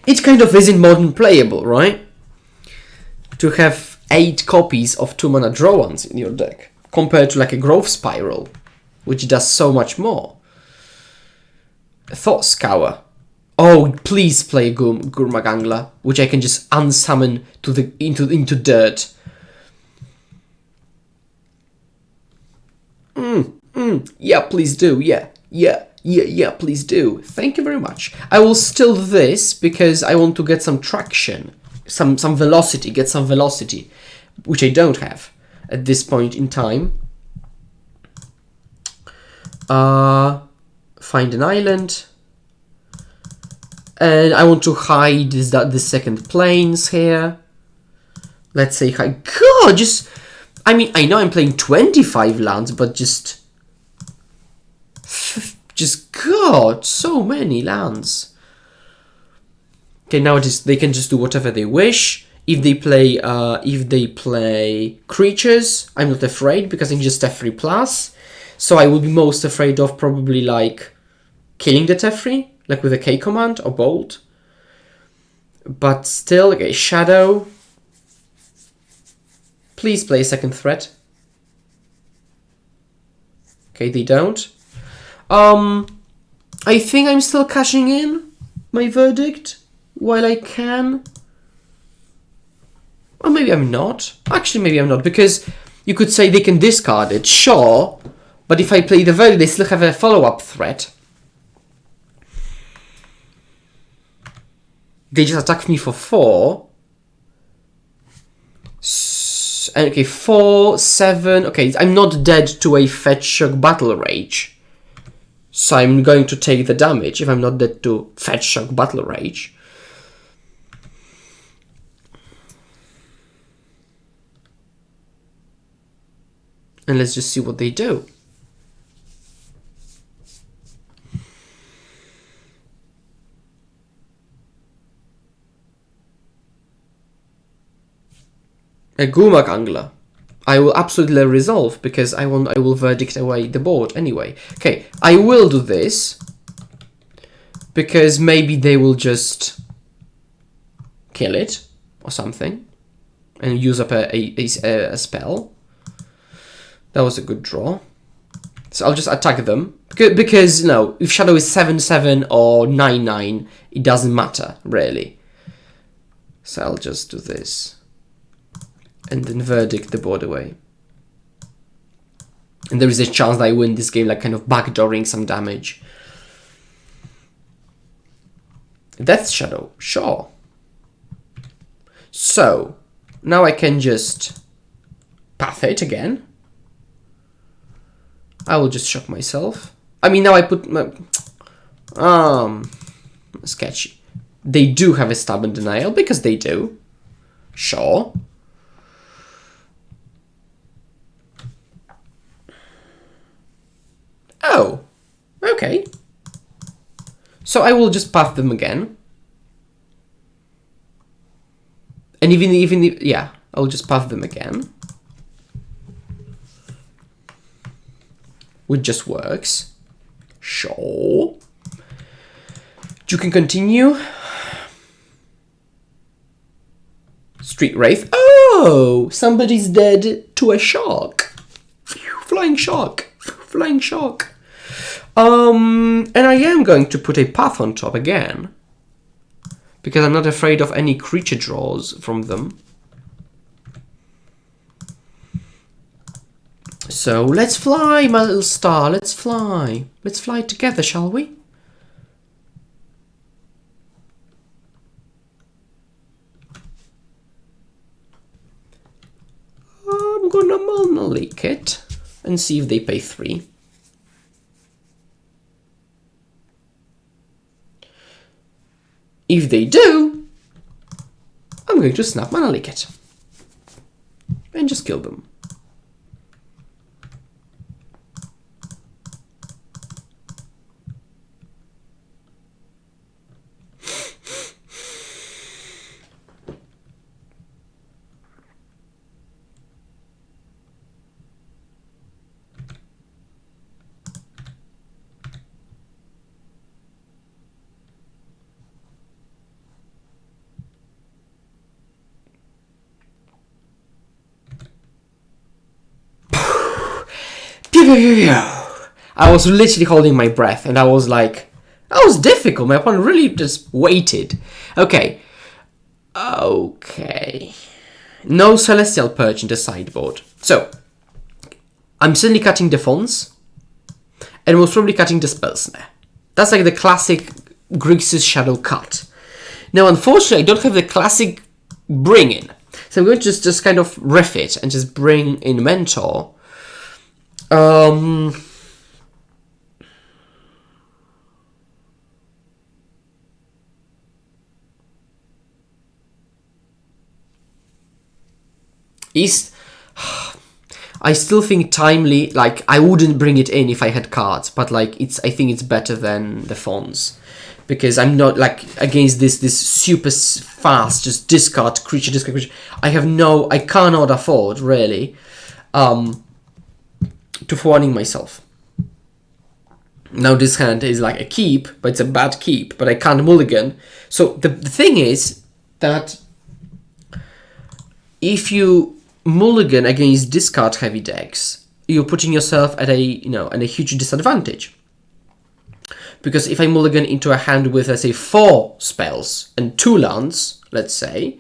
it kind of isn't modern playable, right? To have 8 copies of 2-mana draw ones in your deck compared to like a Growth Spiral, which does so much more. Thought Scour. Oh, please play Gurmagangla, which I can just unsummon to the into dirt. Yeah, please do. Yeah, please do. Thank you very much. I will still do this because I want to get some traction, some velocity, get some velocity, which I don't have at this point in time. Find an island. And I want to hide the second planes here. Let's say hide. God, just... I mean, I know I'm playing 25 lands, but just... God, so many lands. Okay, now they can just do whatever they wish. If they play creatures, I'm not afraid because I'm just Teferi plus. So I will be most afraid of probably like killing the Teferi, like with a K command or bolt. But still, okay, Shadow. Please play a second threat. Okay, they don't. I think I'm still cashing in my verdict while I can. Or maybe I'm not. Actually, maybe I'm not, because you could say they can discard it, sure. But if I play the verdict, they still have a follow-up threat. They just attack me for 4. Okay, 4, 7. Okay, I'm not dead to a Fetch Shock Battle Rage. So I'm going to take the damage if I'm not dead to Fetch Shock Battle Rage. And let's just see what they do. A Gurmag Angler. I will absolutely resolve because I will verdict away the board anyway. Okay, I will do this because maybe they will just kill it or something and use up a spell. That was a good draw. So I'll just attack them because, you know, if Shadow is 7/7 or 9/9, it doesn't matter really. So I'll just do this. And then verdict the board away. And there is a chance that I win this game, like kind of backdooring some damage. Death Shadow, sure. So, now I can just path it again. I will just shock myself. I mean, now I put my... sketchy. They do have a Stubborn Denial, because they do. Sure. Oh, okay. So I will just path them again. And even yeah, I'll just path them again. Which just works. Sure. You can continue. Street Wraith. Oh, somebody's dead to a shark. Flying shark. Flying shark. And I am going to put a path on top again. Because I'm not afraid of any creature draws from them. So let's fly, my little star. Let's fly. Let's fly together, shall we? I'm gonna Monolith it and see if they pay 3. If they do, I'm going to snap Monolith it and just kill them. I was literally holding my breath, and I was like, that was difficult. My opponent really just waited. Okay. No Celestial Perch in the sideboard. So, I'm certainly cutting the fonts, and most probably cutting the Spell Snare. That's like the classic Grixis Shadow cut. Now, unfortunately, I don't have the classic bring in. So I'm going to just kind of riff it and just bring in Mentor. I still think Timely, like, I wouldn't bring it in if I had cards, but like, I think it's better than the Fonts. Because I'm not, like, against this super fast, just discard creature. I cannot afford, really, to forwarding myself. Now this hand is like a keep, but it's a bad keep, but I can't mulligan. So the thing is that if you mulligan against discard heavy decks, you're putting yourself at a huge disadvantage. Because if I mulligan into a hand with, let's say, 4 spells and 2 lands, let's say,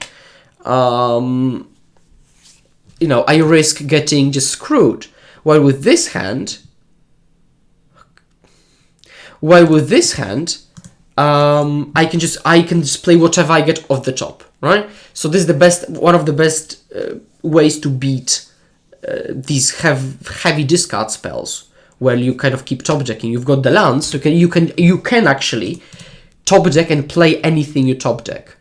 I risk getting just screwed. While with this hand, I can just play whatever I get off the top, right? So this is one of the best ways to beat these heavy discard spells, where you kind of keep top decking. You've got the lands, so you can actually top deck and play anything you top deck.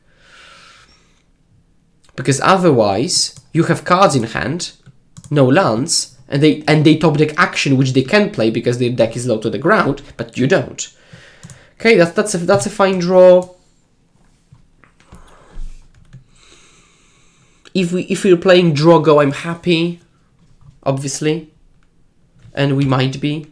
Because otherwise, you have cards in hand, no lands, and they top deck action, which they can play because their deck is low to the ground, but you don't. Okay, that's a fine draw. If we're playing draw go, I'm happy, obviously, and we might be.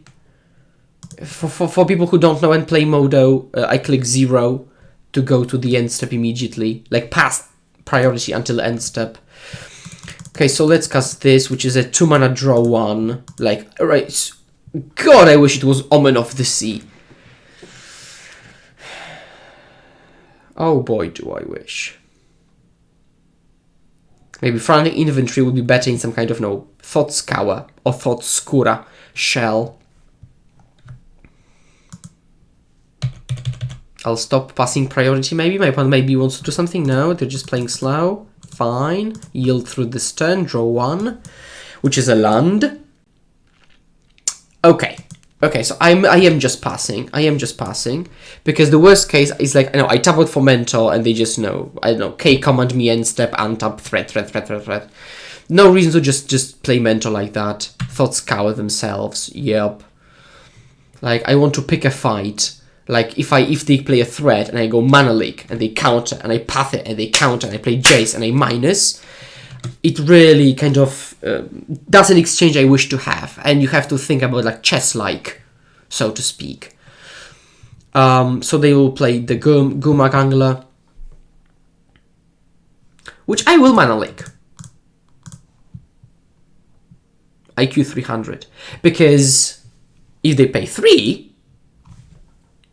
For people who don't know and play Modo, I click 0 to go to the end step immediately, like past priority until end step. Okay, so let's cast this, which is a 2-mana draw 1. Like, alright, God, I wish it was Omen of the Sea. Oh boy, do I wish. Maybe Frantic Inventory would be better in some kind of, Thought Scour or Thought Skura shell. I'll stop passing priority maybe. My opponent maybe wants to do something. No, they're just playing slow. Fine. Yield through this turn. Draw 1, which is a land. Okay. Okay, so I am just passing. Because the worst case is like, I tap out for Mentor and they just K command me end step, untap, threat. No reason to just play Mentor like that. Thought Scour themselves. Yep. Like, I want to pick a fight. Like, if they play a threat and I go Mana Leak and they counter and I path it and they counter and I play Jace and I minus, it really kind of that's an exchange I wish to have. And you have to think about like chess-like, so to speak. So they will play the Guma Gangler, which I will Mana Leak. IQ 300. Because if they pay 3...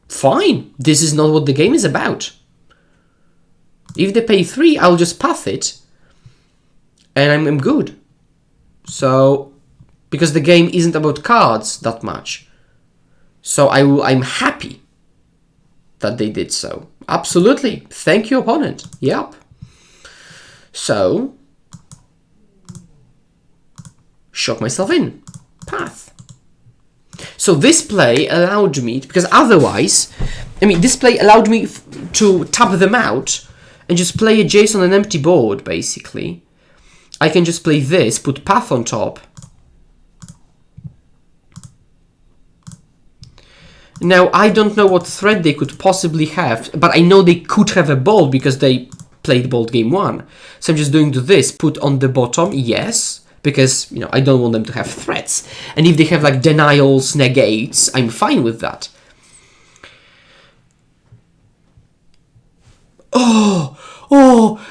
fine, this is not what the game is about. If they pay 3, I'll just path it, and I'm good. So, because the game isn't about cards that much, so I'm happy that they did so. Absolutely, thank you, opponent. Yep. So, shock myself in. Path. So this play allowed me, because otherwise, this play allowed me to tap them out and just play a Jace on an empty board, basically. I can just play this, put Path on top. Now, I don't know what threat they could possibly have, but I know they could have a bolt because they played bolt game 1. So I'm just doing this, put on the bottom, yes. Because, I don't want them to have threats. And if they have, like, denials, negates, I'm fine with that. Oh,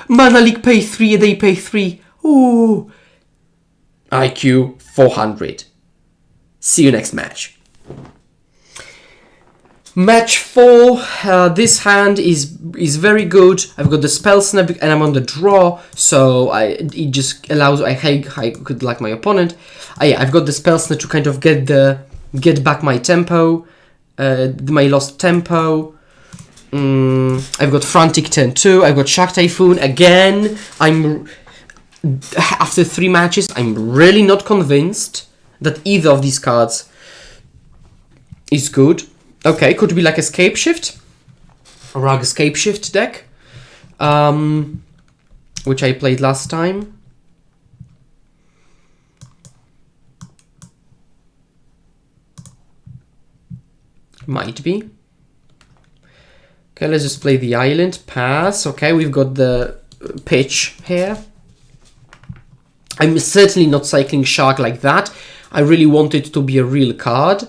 Mana Leak pay 3 and they pay 3. Oh. IQ 400. See you next match. Match 4, this hand is very good. I've got the Spell Snare and I'm on the draw, so it just allows I could like my opponent. Yeah, I've got the Spell Snare to kind of get back my tempo, my lost tempo. I've got Frantic 10-2. I've got Shark Typhoon again. After 3 matches, I'm really not convinced that either of these cards is good. Okay, could be like Escape Shift, a Rug Escape Shift deck, which I played last time. Might be. Okay, let's just play the Island, pass. Okay, we've got the pitch here. I'm certainly not cycling Shark like that. I really want it to be a real card.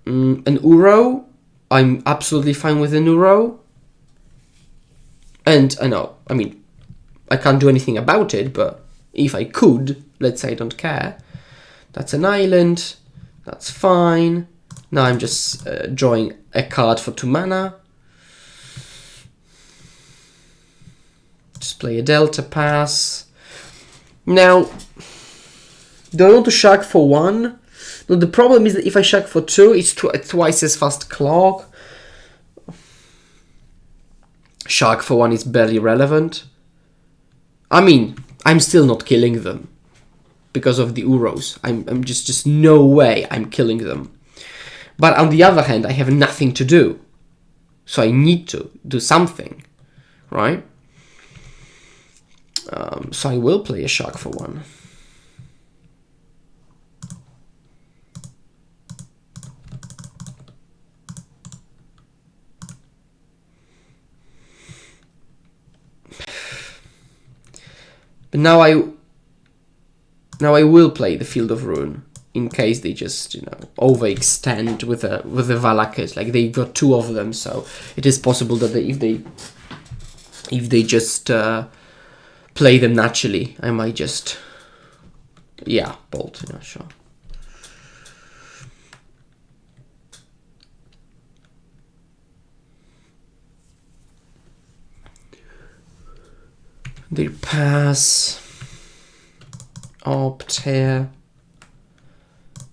An Uro, I'm absolutely fine with an Uro. And I know, I mean, I can't do anything about it, but if I could, let's say I don't care. That's an Island, that's fine. Now I'm just drawing a card for 2 mana. Just play a Delta, pass. Now, do I want to Shark for 1? No, the problem is that if I Shark for 2, it's twice as fast clock. Shark for 1 is barely relevant. I mean, I'm still not killing them because of the Uros. I'm just no way I'm killing them. But on the other hand, I have nothing to do. So I need to do something, right? So I will play a Shark for 1. But now I will play the Field of Ruin in case they just, you know, overextend with the Valakut. Like, they got 2 of them, so it is possible that if they just play them naturally, I might just, yeah, bolt, yeah, sure. They pass, opt here,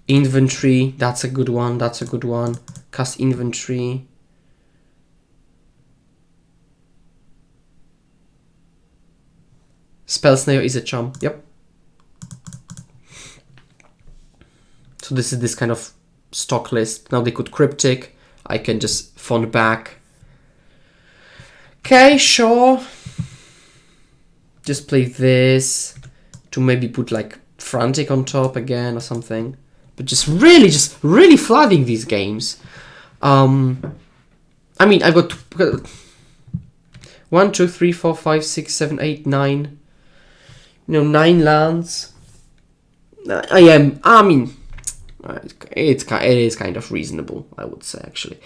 inventory, that's a good one, cast inventory. Spell Snare is a charm, yep. So this is this kind of stock list. Now they could Cryptic, I can just font back. Okay, sure. Just play this to maybe put like Frantic on top again or something. But just really flooding these games. I mean, I've got 1, 2, 3, 4, 5, 6, 7, 8, 9. You know, 9 lands. I mean, it is kind of reasonable, I would say, actually.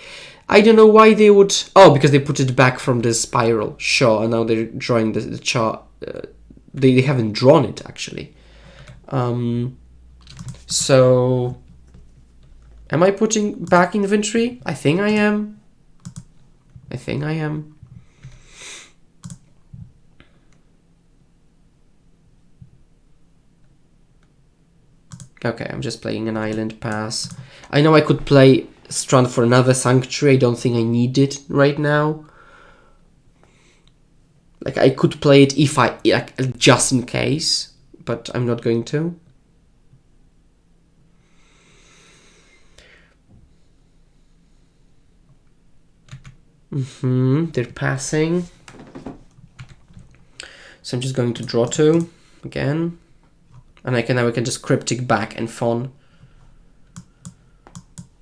I don't know why they would... Oh, because they put it back from the spiral. Sure, and now they're drawing the chart. They haven't drawn it, actually. So... Am I putting back inventory? I think I am. Okay, I'm just playing an Island, pass. I know I could play Strand for another Sanctuary. I don't think I need it right now. Like, I could play it if I, like, just in case, but I'm not going to. They're passing. So I'm just going to draw 2 again. And now I can just Cryptic back and Fawn.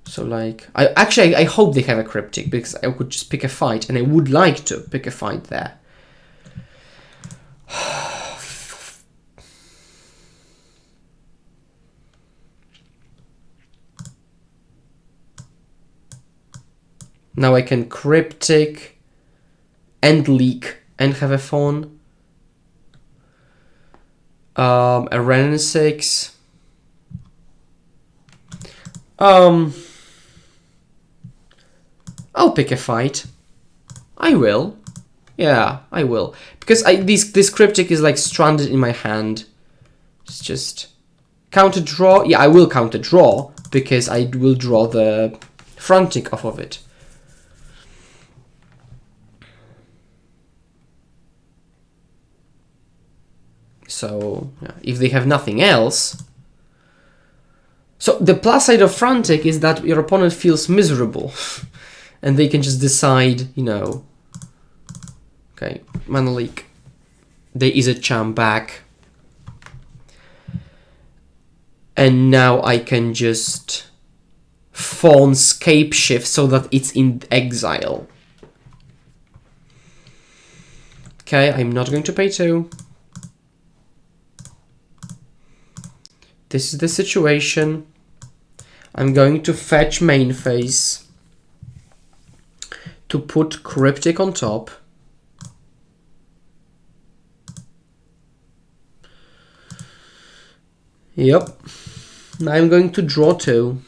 So like, I hope they have a Cryptic, because I could just pick a fight, and I would like to pick a fight there. Now I can Cryptic and Leak and have a Fawn. A Ren 6. I'll pick a fight. I will. Yeah, I will. Because this Cryptic is like stranded in my hand. It's just... Counter draw? Yeah, I will counter draw. Because I will draw the Frantic off of it. So, yeah, if they have nothing else... So, the plus side of Frantic is that your opponent feels miserable. And they can just decide, you know... Okay, mana leak. There is a charm back. And now I can just... Fawn Scape Shift so that it's in exile. Okay, I'm not going to pay 2. This is the situation. I'm going to fetch main phase to put Cryptic on top. Yep. Now I'm going to draw 2.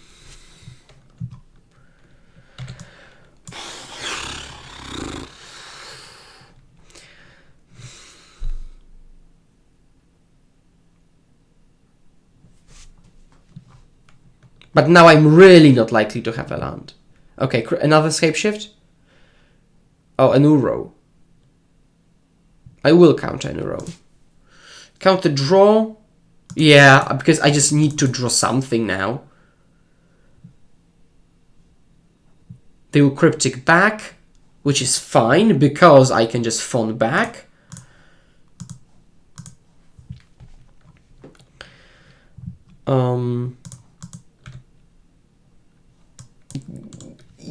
But now I'm really not likely to have a land. Okay, another Scapeshift. Oh, an Uro. I will counter an Uro. Counter draw. Yeah, because I just need to draw something now. They will Cryptic back, which is fine because I can just fawn back.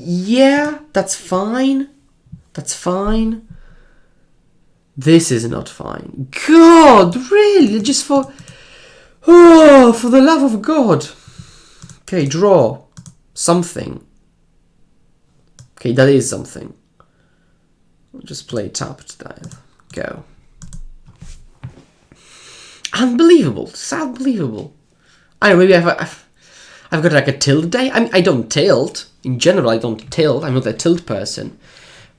Yeah, that's fine. That's fine. This is not fine. God, really? Just for... Oh, for the love of God. Okay, draw. Something. Okay, that is something. I'll just play tapped there. Go. Unbelievable. It's unbelievable. I don't know, maybe I've got like a tilt day. I mean, I don't tilt. In general, I don't tilt. I'm not a tilt person.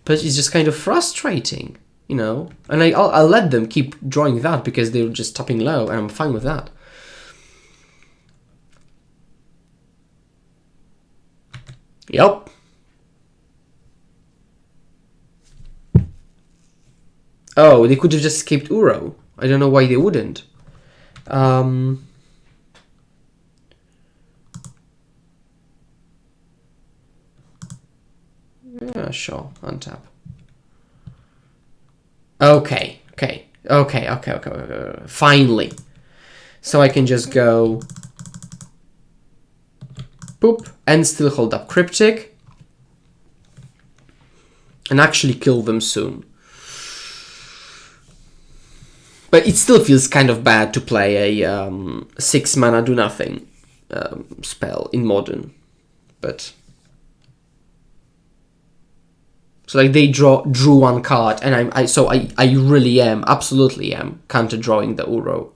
But it's just kind of frustrating, you know? And I'll let them keep drawing that because they're just tapping low, and I'm fine with that. Yep. Oh, they could have just escaped Uro. I don't know why they wouldn't. Yeah, sure. Untap. Okay. Finally. So I can just go... Boop. And still hold up Cryptic. And actually kill them soon. But it still feels kind of bad to play a 6 mana do nothing spell in Modern. But... So like they drew 1 card, and I really am, absolutely am, counter drawing the Uro.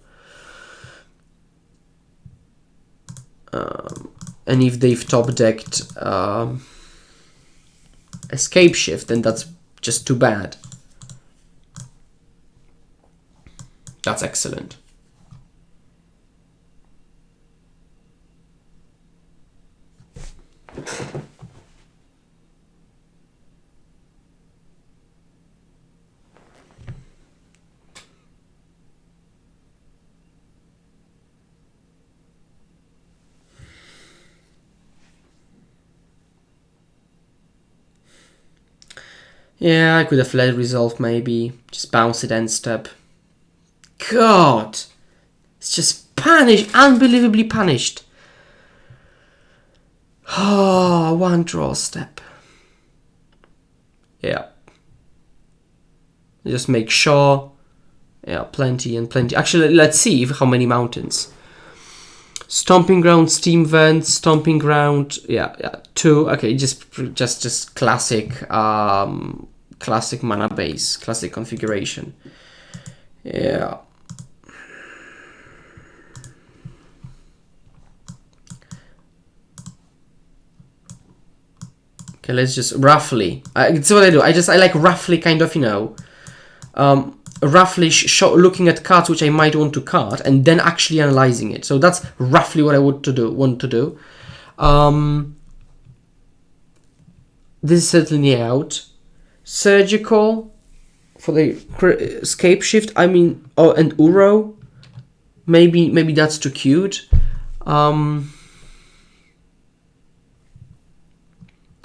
And if they've top decked Escape Shift, then that's just too bad. That's excellent. Yeah, I could have let Resolve maybe. Just bounce it end step. God! It's just punished, unbelievably punished. Oh, 1 draw step. Yeah. Just make sure. Yeah, plenty and plenty. Actually, let's see how many mountains. Stomping Ground, Steam Vent, Stomping Ground. Yeah, 2. Okay, just classic, classic mana base, classic configuration. Yeah. Okay, let's just roughly. It's what I do. I like roughly kind of, you know, roughly looking at cards which I might want to card and then actually analyzing it. So that's roughly what I want to do. This is certainly out. Surgical for the escape shift. I mean, oh, and Uro. Maybe that's too cute.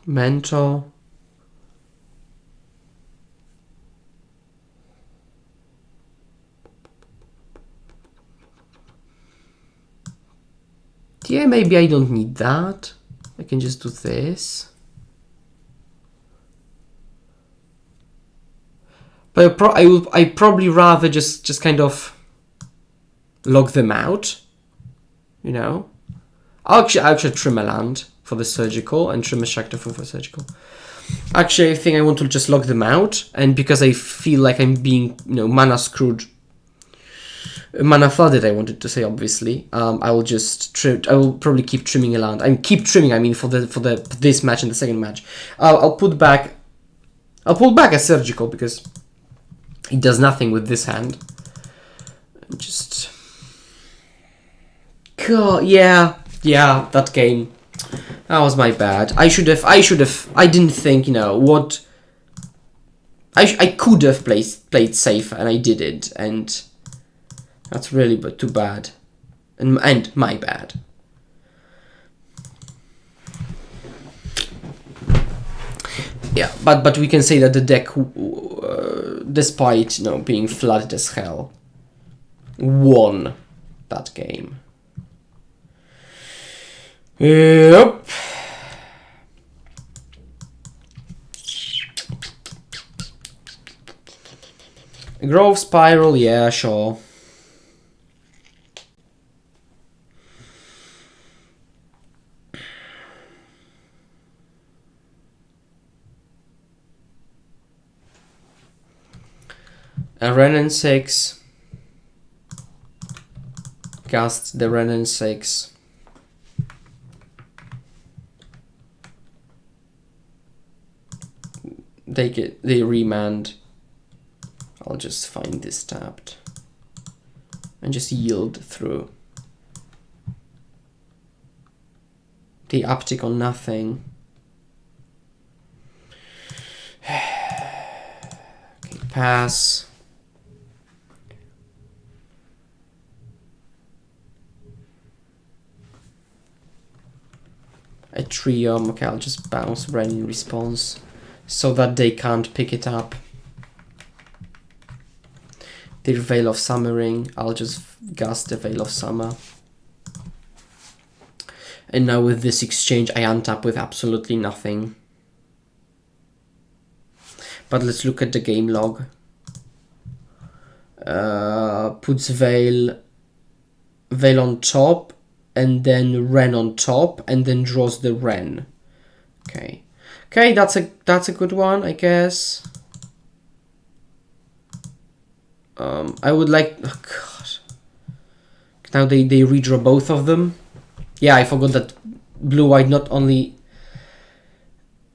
Mentor. Yeah, maybe I don't need that. I can just do this. But I probably rather just kind of log them out. You know, I'll actually trim a land for the surgical and trim a Shark Typhoon for surgical. Actually, I think I want to just log them out, and because I feel like I'm being, you know, mana screwed, mana flooded, I wanted to say, obviously. I will just trim. I will probably keep trimming a land. I mean for this match and the second match. I'll pull back a surgical because it does nothing with this hand. Just, God, yeah, that game. That was my bad. I didn't think, you know, what... I could have played safer, and I didn't, and that's really too bad. And my bad. Yeah, but we can say that the deck, despite, you know, being flooded as hell, won that game. Yep. Growth Spiral, yeah, sure. A Renin 6. Cast the Renin 6. They remand. I'll just find this tapped and just yield through. The uptick on nothing. Okay, pass. A Triumph. Okay, I'll just bounce Ren in response so that they can't pick it up. Their Veil of Summering, I'll just gust the Veil of Summer. And now with this exchange, I untap with absolutely nothing. But let's look at the game log. Puts Veil on top, and then Ren on top, and then draws the Ren. Okay. Okay, that's a good one, I guess. I would like... Oh, God. Now they redraw both of them. Yeah, I forgot that blue-white not only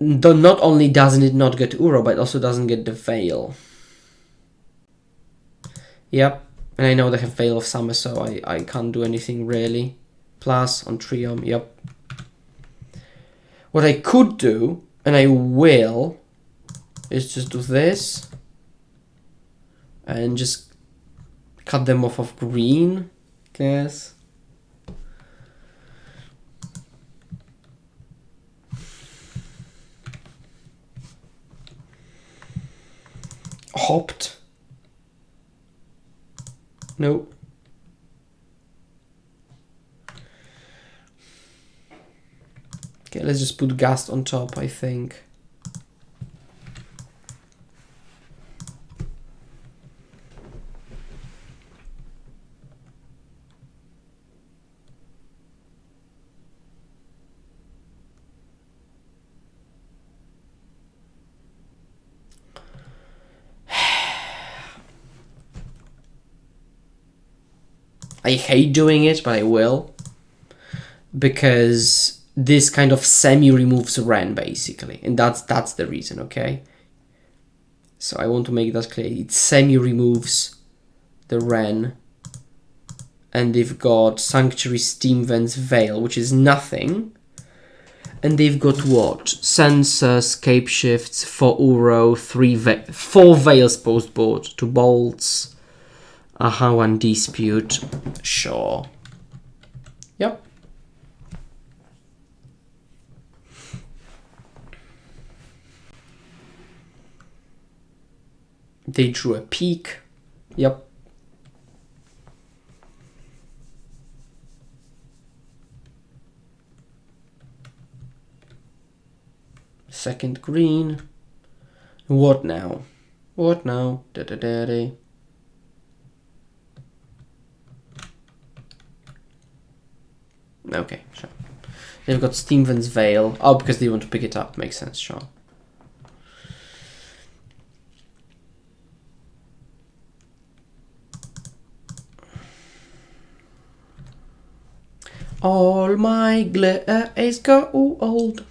doesn't it not get Uro, but also doesn't get the Veil. Yep, and I know they have Veil of Summer, so I can't do anything really. Plus on Triumph, yep. What I could do, and I will, is just do this. And just cut them off of green, I guess. Hopped. Nope. Okay, let's just put Gust on top, I think. I hate doing it, but I will. Because this kind of semi-removes Ren, basically. And that's the reason, okay? So I want to make that clear. It semi-removes the Ren. And they've got Sanctuary, Steam Vents, Veil, which is nothing. And they've got what? Sensor, Scape Shifts, 4 Uro, 4 Veils post-board, 2 Bolts, 1 Dispute. Sure. Yep. They drew a peak. Yep. Second green. What now? What now? Da da da da. Okay, sure. They've got Steam Vents Veil. Oh, because they want to pick it up. Makes sense, sure. All my glitter is gold.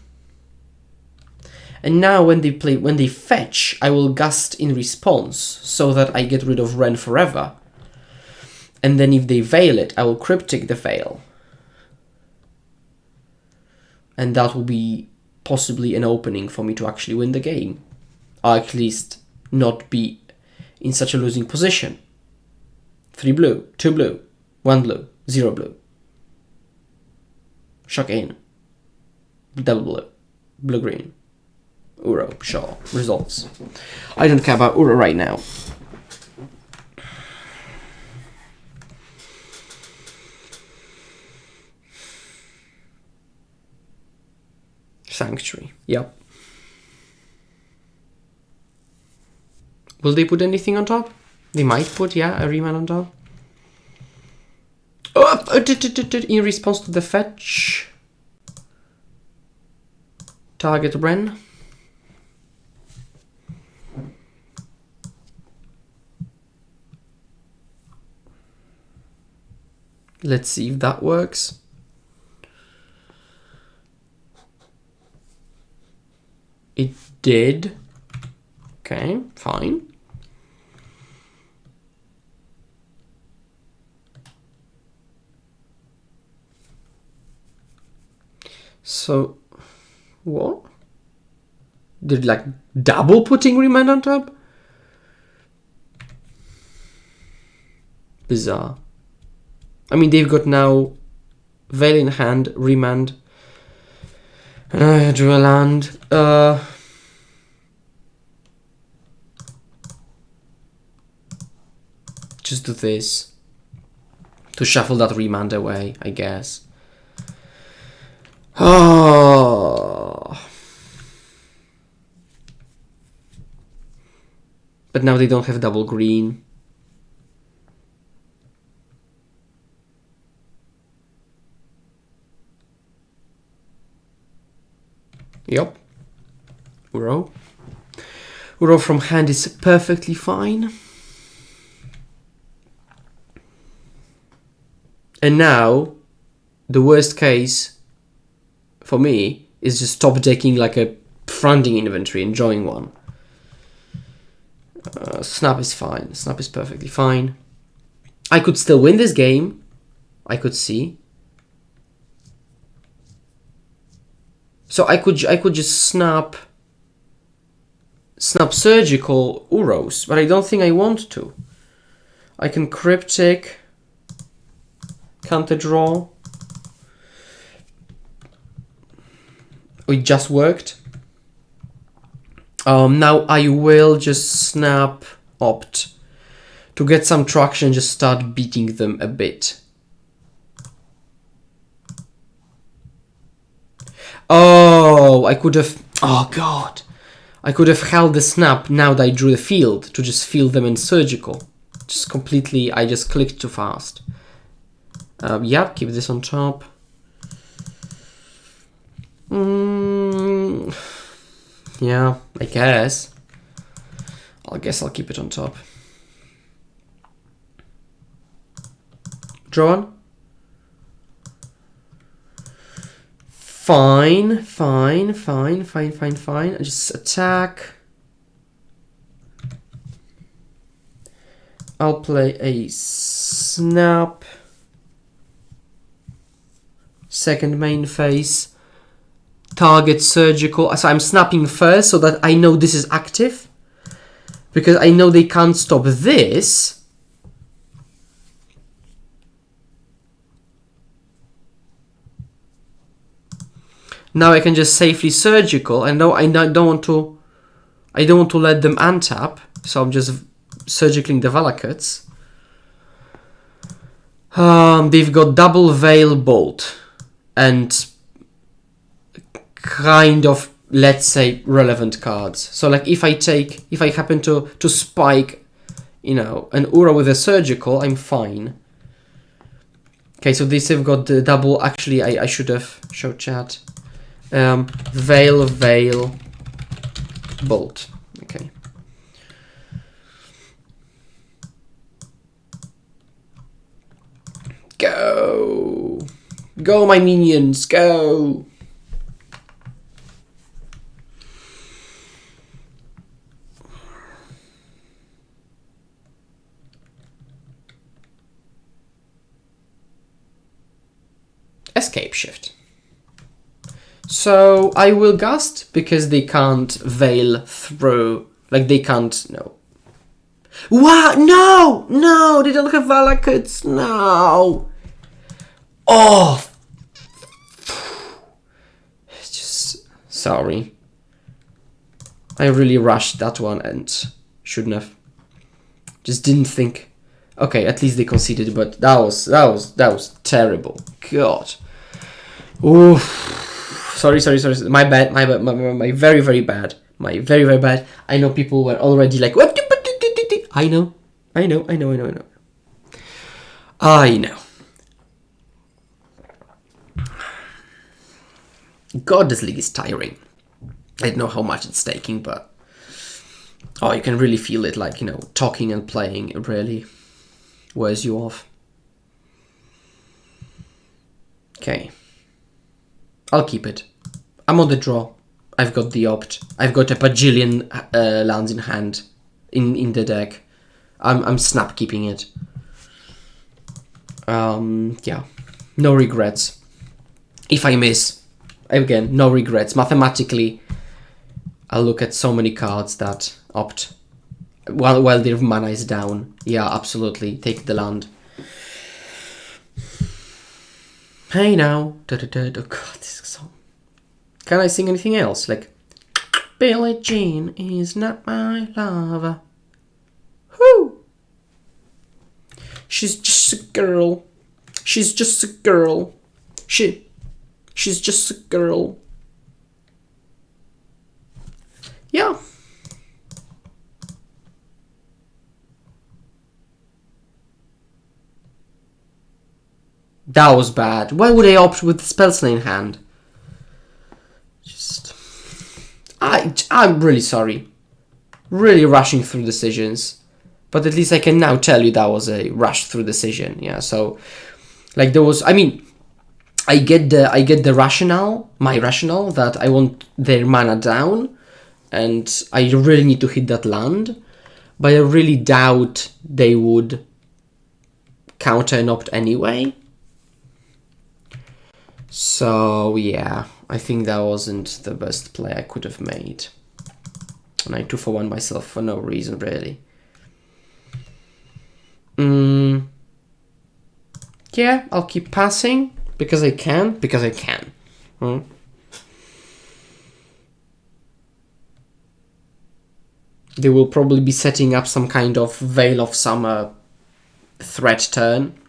And now when they fetch, I will Gust in response so that I get rid of Ren forever. And then if they Veil it, I will Cryptic the Veil. And that will be possibly an opening for me to actually win the game. Or at least not be in such a losing position. 3 blue, 2 blue, 1 blue, 0 blue. Shock in. Double blue. Blue-green. Uro, sure. Results. I don't care about Uro right now. Sanctuary. Yep. Will they put anything on top? They might put, yeah, a remand on top. Oh, in response to the fetch. Target Ren. Let's see if that works. It did. Okay, fine. So, what? Did like double putting remand on top? Bizarre. I mean, they've got now Veil in hand, remand. Drew a land. Just do this. To shuffle that remand away, I guess. Oh. But now they don't have double green. Yep. Uro. Uro from hand is perfectly fine. And now, the worst case for me is just stop decking like a Frantic Inventory and drawing one. Snap is fine. Snap is perfectly fine. I could still win this game. I could see. So I could just snap surgical Uros, but I don't think I want to. I can Cryptic, counter draw. It just worked. Now I will just snap opt to get some traction, just start beating them a bit. Oh, I could have... Oh, God. I could have held the snap now that I drew the field to just field them in surgical. Just completely... I just clicked too fast. Yeah, keep this on top. Yeah, I guess. I guess I'll keep it on top. Draw on. Fine. I just attack. I'll play a snap. Second main phase. Target surgical. So I'm snapping first so that I know this is active. Because I know they can't stop this. Now I can just safely surgical. I don't want to let them untap. So I'm just surgicling the Valakuts. They've got double Veil Bolt and kind of, let's say, relevant cards. So like if I happen to spike, you know, an Ura with a surgical, I'm fine. Okay, so these have got the double. Actually, I should have showed chat. Veil Bolt. Okay. Go! Go, my minions, go! Escape shift. So I will gust because they can't veil through. Like they can't. No. What? No! No! They don't have Valakuts. No! Oh! Just sorry. I really rushed that one and shouldn't have. Just didn't think. Okay, at least they conceded, but that was terrible. God. Ooh. Sorry. My bad. My very bad. My very bad. I know people were already like, what? I know. I know. God, this league is tiring. I don't know how much it's taking, but oh, you can really feel it. Like, you know, talking and playing, it really wears you off. Okay, I'll keep it. I'm on the draw. I've got the opt. I've got a bajillion lands in hand in the deck. I'm snap keeping it. Yeah, no regrets. If I miss, again, no regrets. Mathematically, I'll look at so many cards that opt while their mana is down. Yeah, absolutely. Take the land. Hey now. Oh god, this song. Can I sing anything else? Like, Billie Jean is not my lover. Whoo! She's just a girl. She's just a girl. She's just a girl. Yeah. That was bad. Why would I opt with the Spell Snare in hand? I'm really sorry. Really rushing through decisions. But at least I can now tell you that was a rush through decision. Yeah, so like there was, I mean, I get the rationale, my rationale that I want their mana down and I really need to hit that land, but I really doubt they would counter and opt anyway. So yeah, I think that wasn't the best play I could have made. And I 2-for-1 myself for no reason, really. Yeah, I'll keep passing because I can. They will probably be setting up some kind of Veil of Summer threat turn.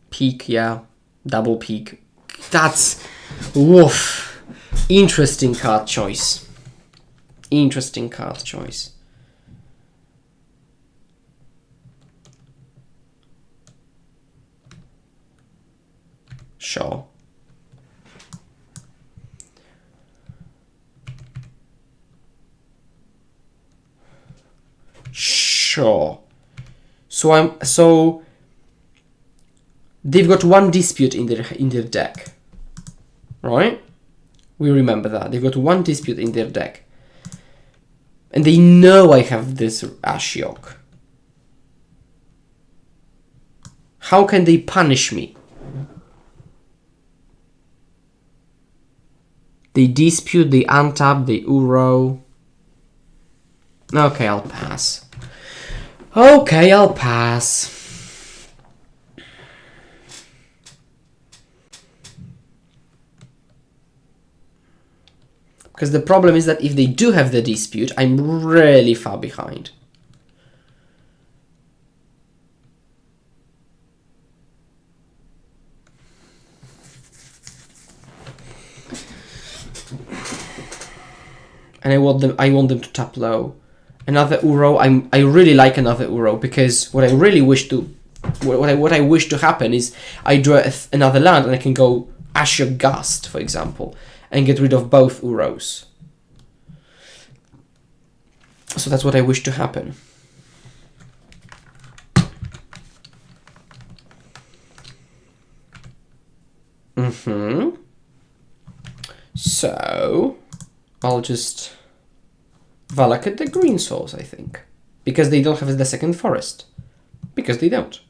Peak, yeah. Double peak. That's... woof. Interesting card choice. Sure. So they've got one dispute in their deck, right? We remember that they've got one dispute in their deck, and they know I have this Ashiok. How can they punish me? They dispute, they untap, they Uro. Okay, I'll pass. Okay, I'll pass. Because the problem is that if they do have the dispute, I'm really far behind. And I want them to tap low. Another Uro. I really like another Uro, because what I really wish to what I wish to happen is I draw another land and I can go Aether Gust, for example, and get rid of both Uros. So that's what I wish to happen. So I'll just Valak at the green source, I think. Because they don't have the second forest. Because they don't.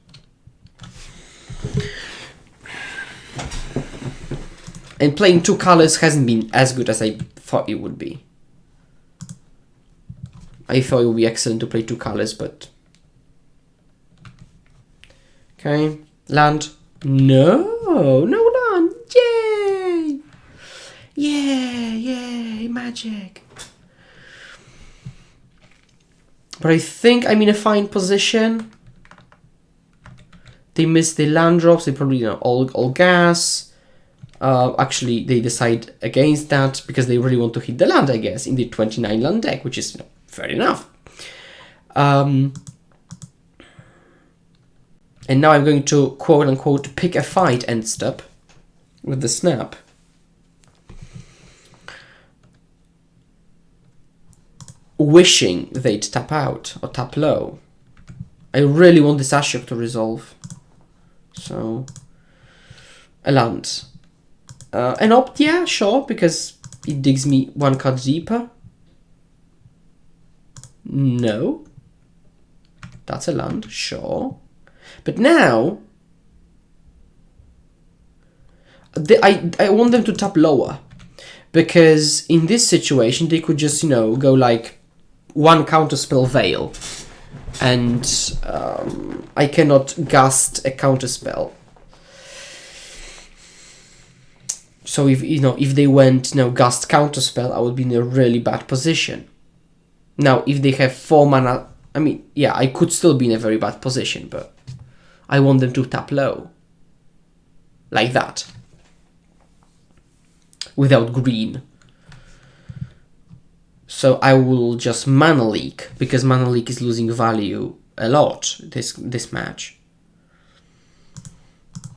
And playing two colors hasn't been as good as I thought it would be. I thought it would be excellent to play two colors, but... Okay. Land. No! No land! Yay! Yeah! Yay! Magic! But I think I'm in a fine position. They miss the land drops. They probably, all gas. Actually, they decide against that because they really want to hit the land, I guess, in the 29 land deck, which is fair enough. And now I'm going to, quote-unquote, pick a fight end step with the snap. Wishing they'd tap out or tap low. I really want this Ashiok to resolve. So, a land. An opt, yeah, sure, because it digs me one card deeper. No. That's a land, sure. But now, I want them to tap lower. Because in this situation, they could just, go like one counterspell Veil. And I cannot gust a counterspell. So if they went gust counterspell, I would be in a really bad position. Now if they have 4 mana, I mean, yeah, I could still be in a very bad position, but I want them to tap low. Like that. Without green. So I will just mana leak, because mana leak is losing value a lot this match.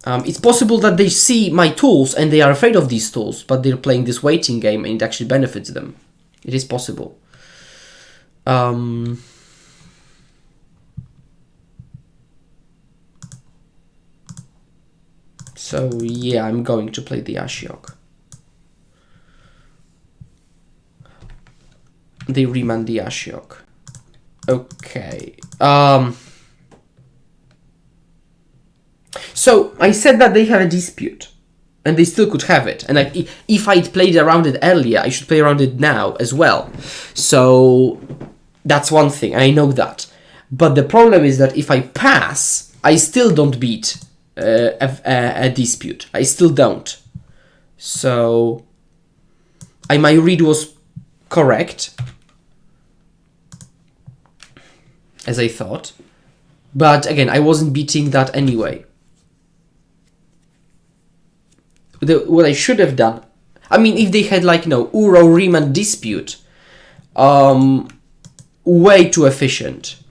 It's possible that they see my tools and they are afraid of these tools, but they're playing this waiting game and it actually benefits them. It is possible. So yeah, I'm going to play the Ashiok. They remand the Ashiok. Okay. So I said that they have a dispute, and they still could have it. And if I'd played around it earlier, I should play around it now as well. So that's one thing, and I know that. But the problem is that if I pass, I still don't beat a dispute. I still don't. So my read was correct, as I thought. But again, I wasn't beating that anyway. What I should have done, I mean, if they had Uro remand dispute, way too efficient.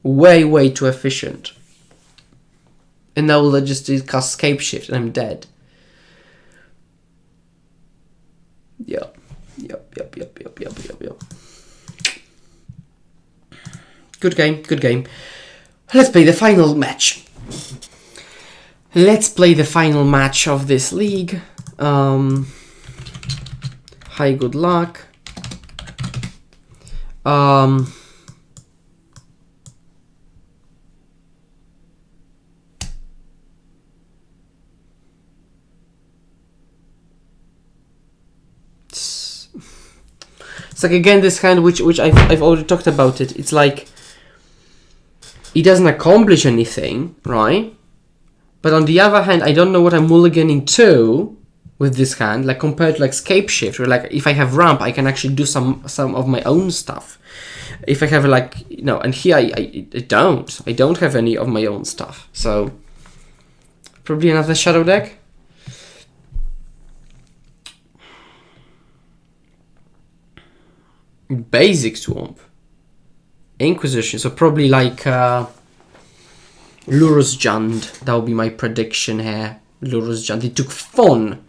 Way too efficient. And now I just cast Scape Shift and I'm dead. Yep. Good game, good game. Let's play the final match. Let's play the final match of this league. Hi, good luck. It's like, again, this hand which I've already talked about it. It's like it doesn't accomplish anything, right? But on the other hand, I don't know what I'm mulliganing to with this hand, like compared to like Scape Shift, where like if I have ramp, I can actually do some of my own stuff. If I have like, you know, and here I don't have any of my own stuff. So probably another shadow deck. Basic Swamp. Inquisition, so probably like Lurus Jund. That would be my prediction here. Lurus Jund. They took Fawn.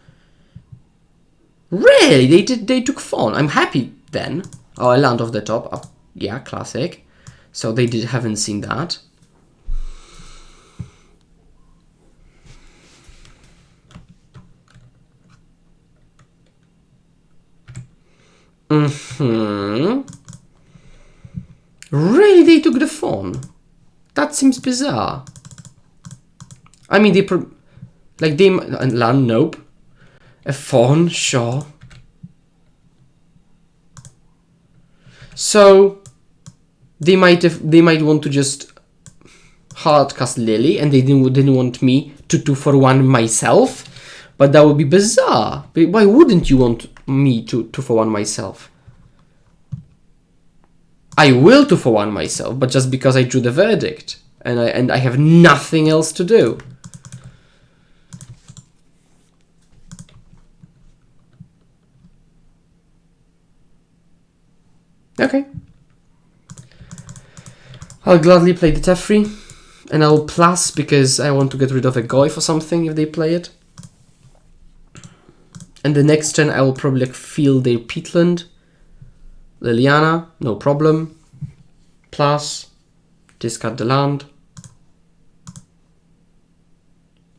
Really? They took Fawn. I'm happy then. Oh, I land off the top. Oh, yeah, classic. So they haven't seen that. Really, they took the Fawn? That seems bizarre. I mean, they land, nope. A Fawn, sure. So they might want to just hardcast Lily, and they didn't want me to 2-for-1 myself. But that would be bizarre. Why wouldn't you want me to 2-for-1 myself? I will 2-for-1 myself, but just because I drew the verdict and I have nothing else to do. Okay. I'll gladly play the Teferi, and I'll plus because I want to get rid of a Goy for something if they play it. And the next turn I will probably like field their Peatland. Liliana, no problem. Plus, discard the land.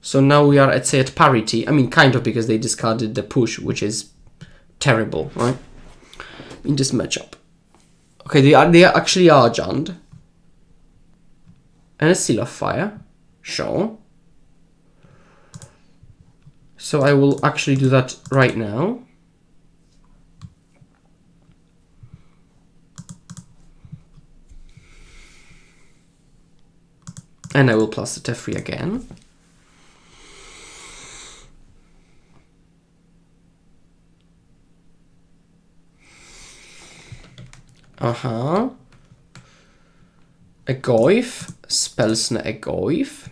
So now we are, let's say, at parity. I mean, kind of, because they discarded the push, which is terrible, right? In this matchup. Okay, they actually are Jund. And a Seal of Fire. Sure. So I will actually do that right now. And I will plus the Teferi again. A Goyf. Spell Snare a Goyf.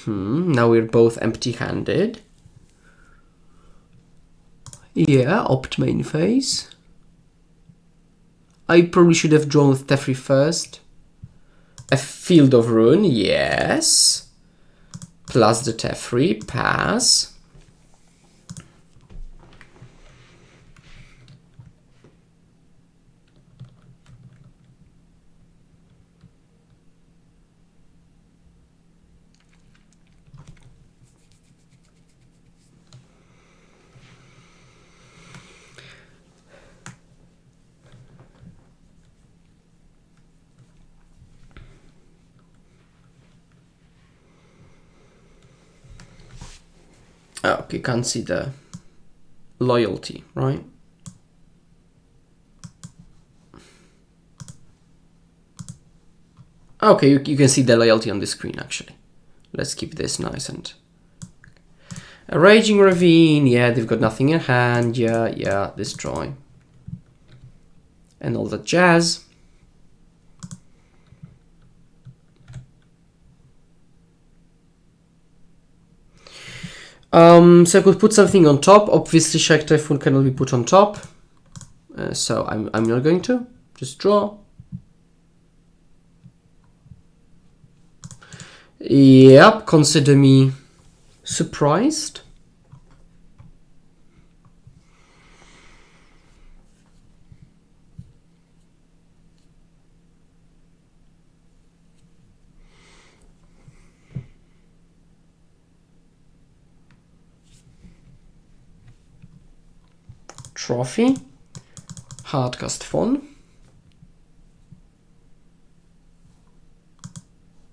Now we're both empty-handed. Yeah, opt main phase. I probably should have drawn with Teferi first. A Field of Ruin, yes. Plus the Teferi, pass. Okay, can't see the loyalty, right? Okay, you can see the loyalty on the screen, actually. Let's keep this nice and... A Raging Ravine, yeah, they've got nothing in hand, yeah, destroy. And all that jazz. So I could put something on top. Obviously, Shark Typhoon cannot be put on top. So I'm not going to. Just draw. Yep, consider me surprised. Trophy. Hardcast Fawn.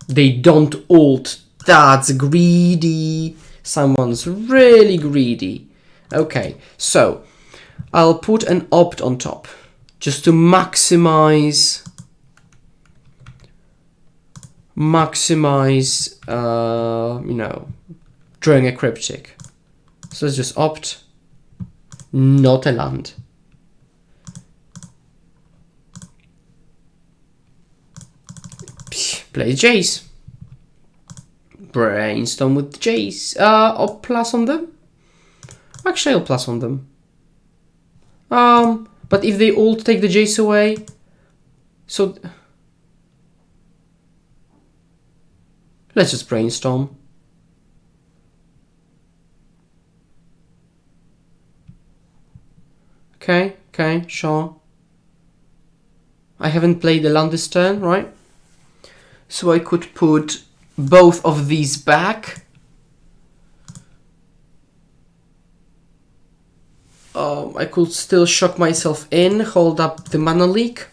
They don't ult. That's greedy. Someone's really greedy. Okay, so I'll put an opt on top just to maximize you know, drawing a cryptic. So let's just opt, not a land. Play Jace. Brainstorm with Jace. Or plus on them? Actually, I'll plus on them. But if they ult, take the Jace away. So let's just brainstorm. Okay, sure. I haven't played the land this turn, right? So I could put both of these back. I could still shock myself in, hold up the mana leak,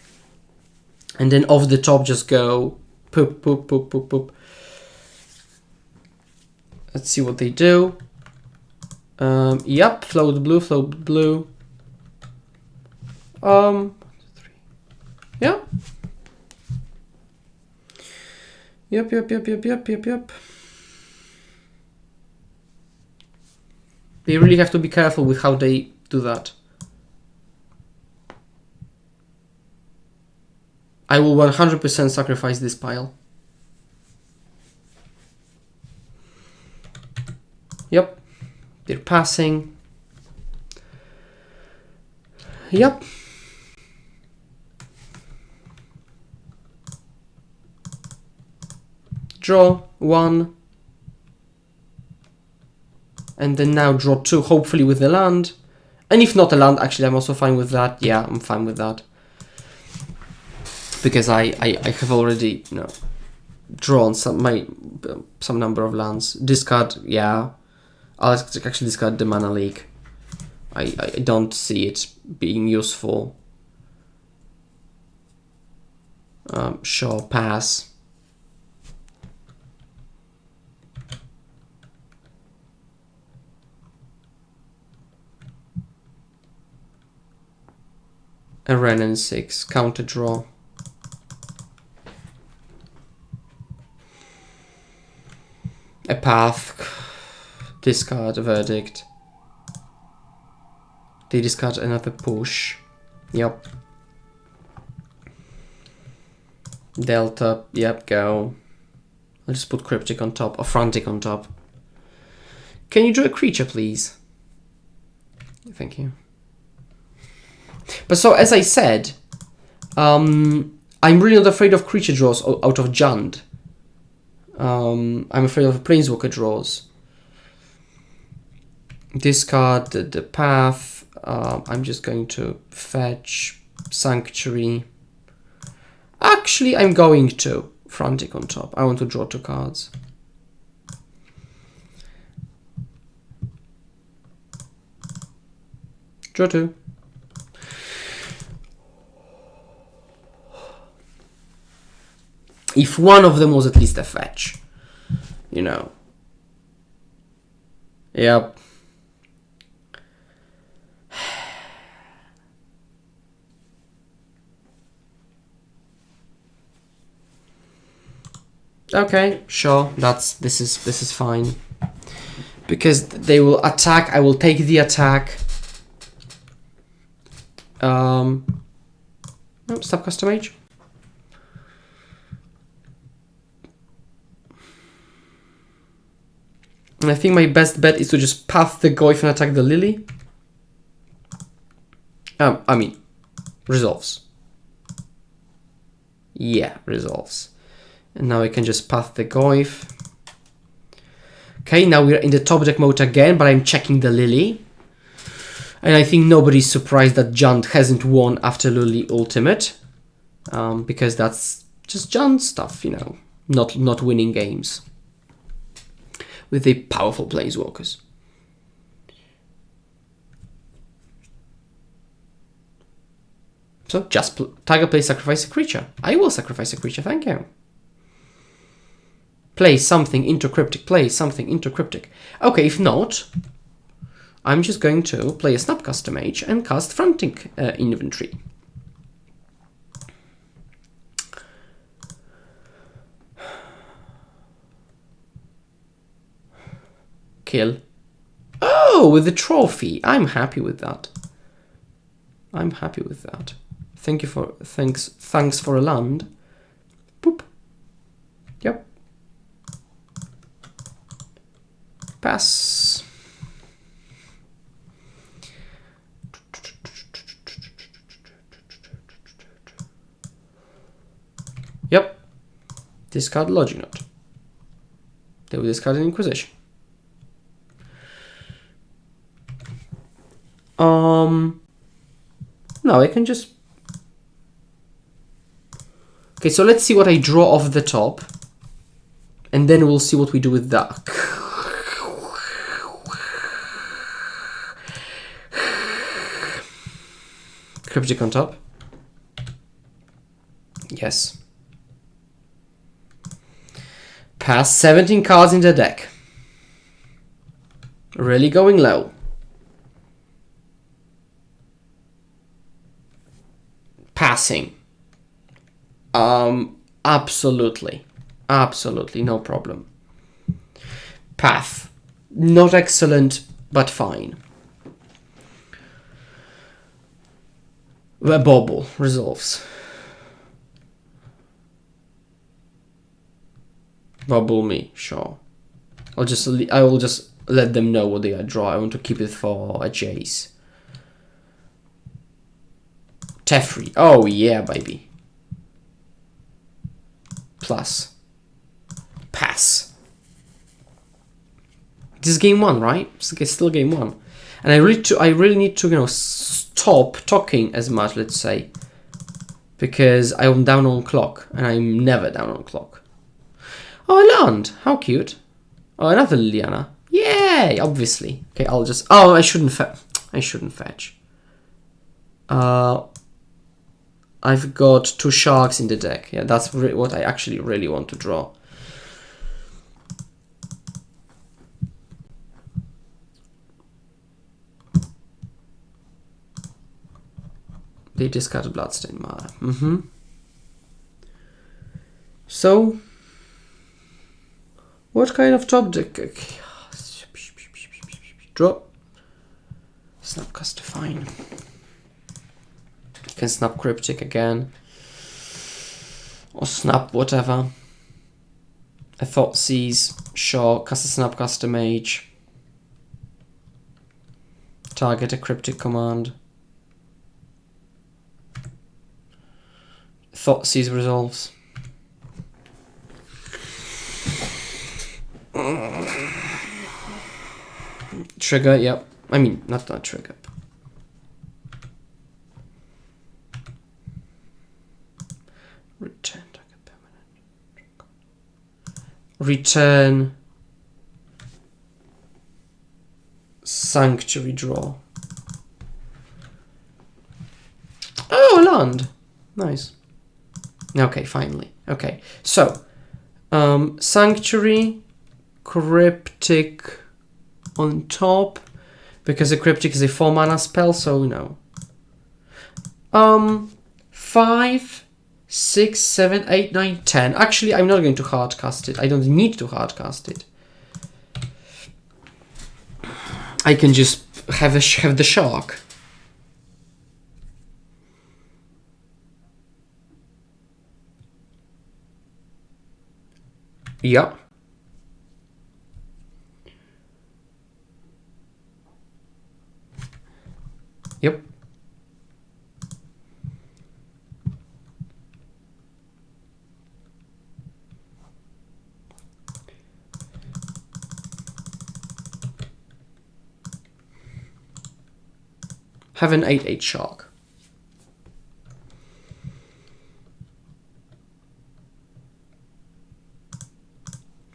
and then off the top just go poop, poop, poop, poop, poop. Let's see what they do. Yep, float blue, float blue. Yeah. Yep. They really have to be careful with how they do that. I will 100% sacrifice this pile. Yep. They're passing. Yep. Draw 1. And then now draw 2, hopefully with the land. And if not a land, actually I'm also fine with that. Yeah, I'm fine with that. Because I have already, you know, drawn some number of lands. Discard, yeah. I'll actually discard the mana leak. I don't see it being useful. Sure, pass. A Renin 6, counter draw. A path, discard a verdict. They discard another push. Yep. Delta, yep, go. I'll just put Cryptic on top, or Frantic on top. Can you draw a creature, please? Thank you. But so, as I said, I'm really not afraid of creature draws out of Jund. I'm afraid of Planeswalker draws. Discard the path. I'm just going to fetch Sanctuary. Actually, I'm going to Frantic on top. I want to draw 2 cards. Draw 2. If one of them was at least a fetch, you know. Yep. Okay, sure. This is fine. Because they will attack, I will take the attack. Snapcaster Mage. And I think my best bet is to just path the Goyf and attack the Lily. I mean, resolves. Yeah, resolves. And now I can just path the Goyf. Okay, now we're in the top deck mode again, but I'm checking the Lily. And I think nobody's surprised that Jund hasn't won after Lily Ultimate. Because that's just Jund stuff, you know. Not winning games. With the powerful Planeswalkers. So just target plays sacrifice a creature. I will sacrifice a creature, thank you. Play something into Cryptic, play something into Cryptic. Okay, if not, I'm just going to play a Snapcaster Mage and cast Frantic Inventory. Kill. Oh, with the trophy. I'm happy with that. I'm happy with that. Thank you for thanks for a land. Boop. Yep. Pass. Yep. Discard Logic Note. They will discard an Inquisition. No, I can just... Okay, so let's see what I draw off the top. And then we'll see what we do with that. Cryptic on top. Yes. Pass 17 cards in the deck. Really going low. Passing. Absolutely. Absolutely, no problem. Path. Not excellent, but fine. The Bobble resolves. Bobble me, sure. I will just let them know what they are draw. I want to keep it for a Jace. Teferi. Oh yeah, baby. Plus. Pass. This is game one, right? It's still game one. And I really need to, you know, stop talking as much, let's say. Because I'm down on clock. And I'm never down on clock. Oh, a land. How cute. Oh, another Liliana. Yay, obviously. Okay, I'll just... Oh, I shouldn't fetch. I've got 2 sharks in the deck. Yeah, that's what I actually really want to draw. They discard Bloodstained Mara. So, what kind of top deck? Draw. Snapcaster, fine. Can snap Cryptic again. Or snap whatever. A Thoughtseize, sure. Cast a Snapcaster Mage. Target a Cryptic Command. Thoughtseize resolves. Trigger, yep. I mean, not that trigger. Return target permanent. Return Sanctuary draw. Oh, land. Nice. Okay, finally. Okay, so Sanctuary, Cryptic on top, because a Cryptic is a 4 mana spell, so no. 5, 6, 7, 8, 9, 10. Actually, I'm not going to hardcast it. I don't need to hardcast it. I can just have the shark. Yeah. Yep. Have an 8/8 shark.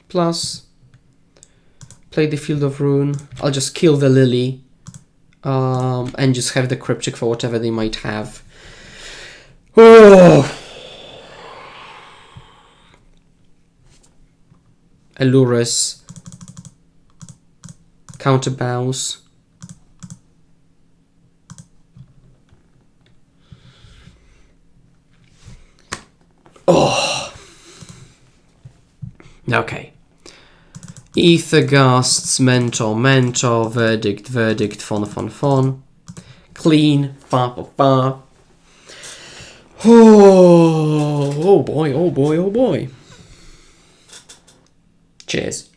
Plus, play the Field of Ruin. I'll just kill the Lily. And just have the Cryptic for whatever they might have. Oh. Allurus. Counterbounce. Oh. Okay. Aether Gusts, Mentor, Mentor, Verdict, Verdict, Fon. Clean, fa. Oh boy, oh boy, oh boy. Cheers.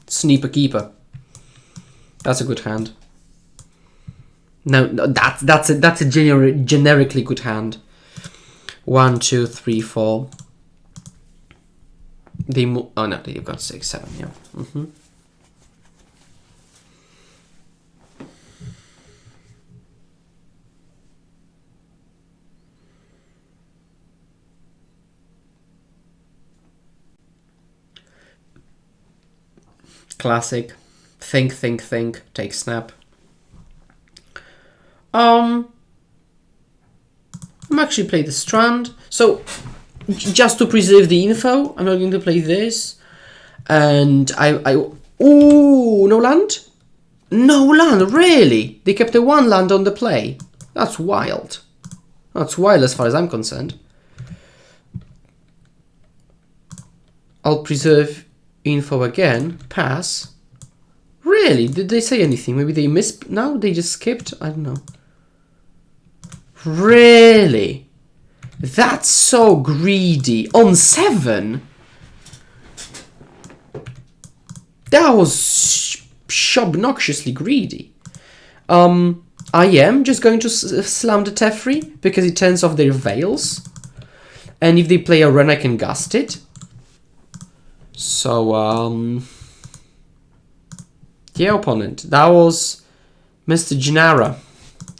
Sneaper Keeper. That's a good hand. No, that's a generically good hand. 1, 2, 3, 4. Oh no, you've got 6, 7. Yeah. Classic. Think. Take snap. I'm actually play the Strand. So, just to preserve the info, I'm not going to play this. And ooh, no land? No land, really? They kept the 1 land on the play. That's wild. That's wild as far as I'm concerned. I'll preserve info again. Pass. Really? Did they say anything? Maybe they missed. No, they just skipped. I don't know. Really? That's so greedy. On 7? That was obnoxiously greedy. I am just going to slam the Teferi because it turns off their veils. And if they play a run, I can gust it. So, the opponent. That was Mr. Gennara.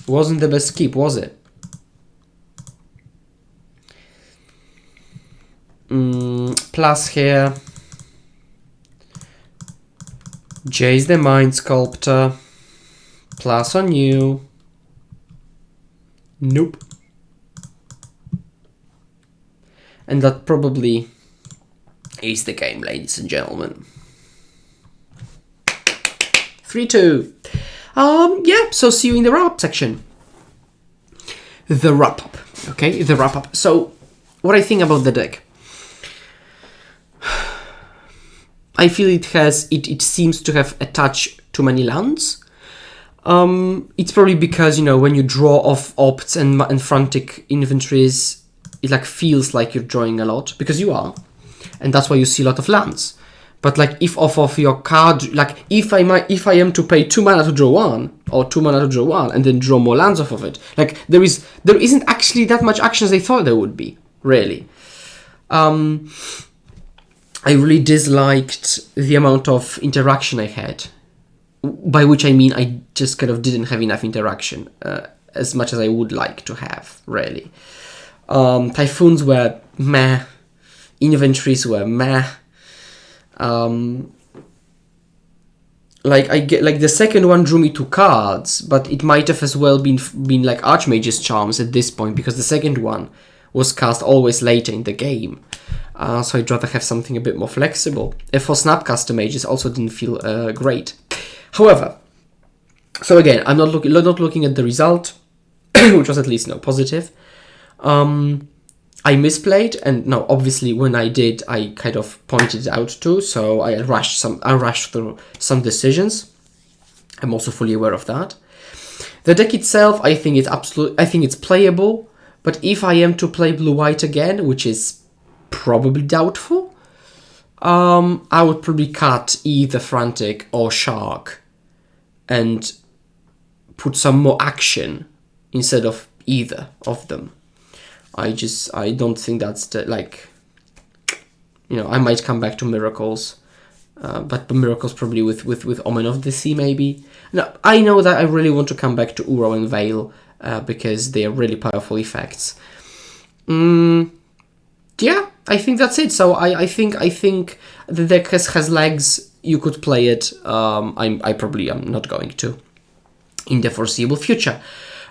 Wasn't the best keep, was it? Plus here. Jace the Mind Sculptor. Plus on you. Nope. And that probably is the game, ladies and gentlemen. 3-2. Yeah, so see you in the wrap-up section. The wrap-up. Okay, the wrap-up. So, what I think about the deck. I feel it seems to have a touch too many lands. It's probably because, you know, when you draw off opts and frantic inventories, it like feels like you're drawing a lot, because you are. And that's why you see a lot of lands. But like if off of your card, like if I am to pay 2 mana to draw 1, or 2 mana to draw 1, and then draw more lands off of it, like there isn't actually that much action as I thought there would be, really. I really disliked the amount of interaction I had, by which I mean I just kind of didn't have enough interaction, as much as I would like to have, really. Typhoons were meh, inventories were meh. Like I get, like the second one drew me 2 cards, but it might have as well been like Archmage's Charms at this point, because the second one was cast always later in the game. So I'd rather have something a bit more flexible. For Snapcaster Mages also didn't feel great. However, so again, I'm not looking at the result, which was at least positive. I misplayed, and no, obviously when I did, I kind of pointed it out too. So I rushed through some decisions. I'm also fully aware of that. The deck itself, I think it's playable. But if I am to play blue-white again, which is probably doubtful, I would probably cut either Frantic or Shark and put some more action instead of either of them. I don't think that's the, like, you know, I might come back to Miracles, but Miracles probably with Omen of the Sea maybe. No, I know that I really want to come back to Uro and Veil, because they are really powerful effects. Yeah, I think that's it. So I think the deck has legs you could play it. I probably am not going to in the foreseeable future.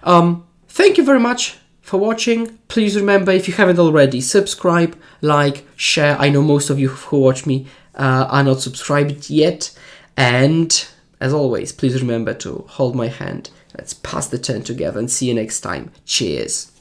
Thank you very much for watching. Please remember, if you haven't already, subscribe, like, share. I know most of you who watch me are not subscribed yet. And as always, please remember to hold my hand. Let's pass the turn together and see you next time. Cheers.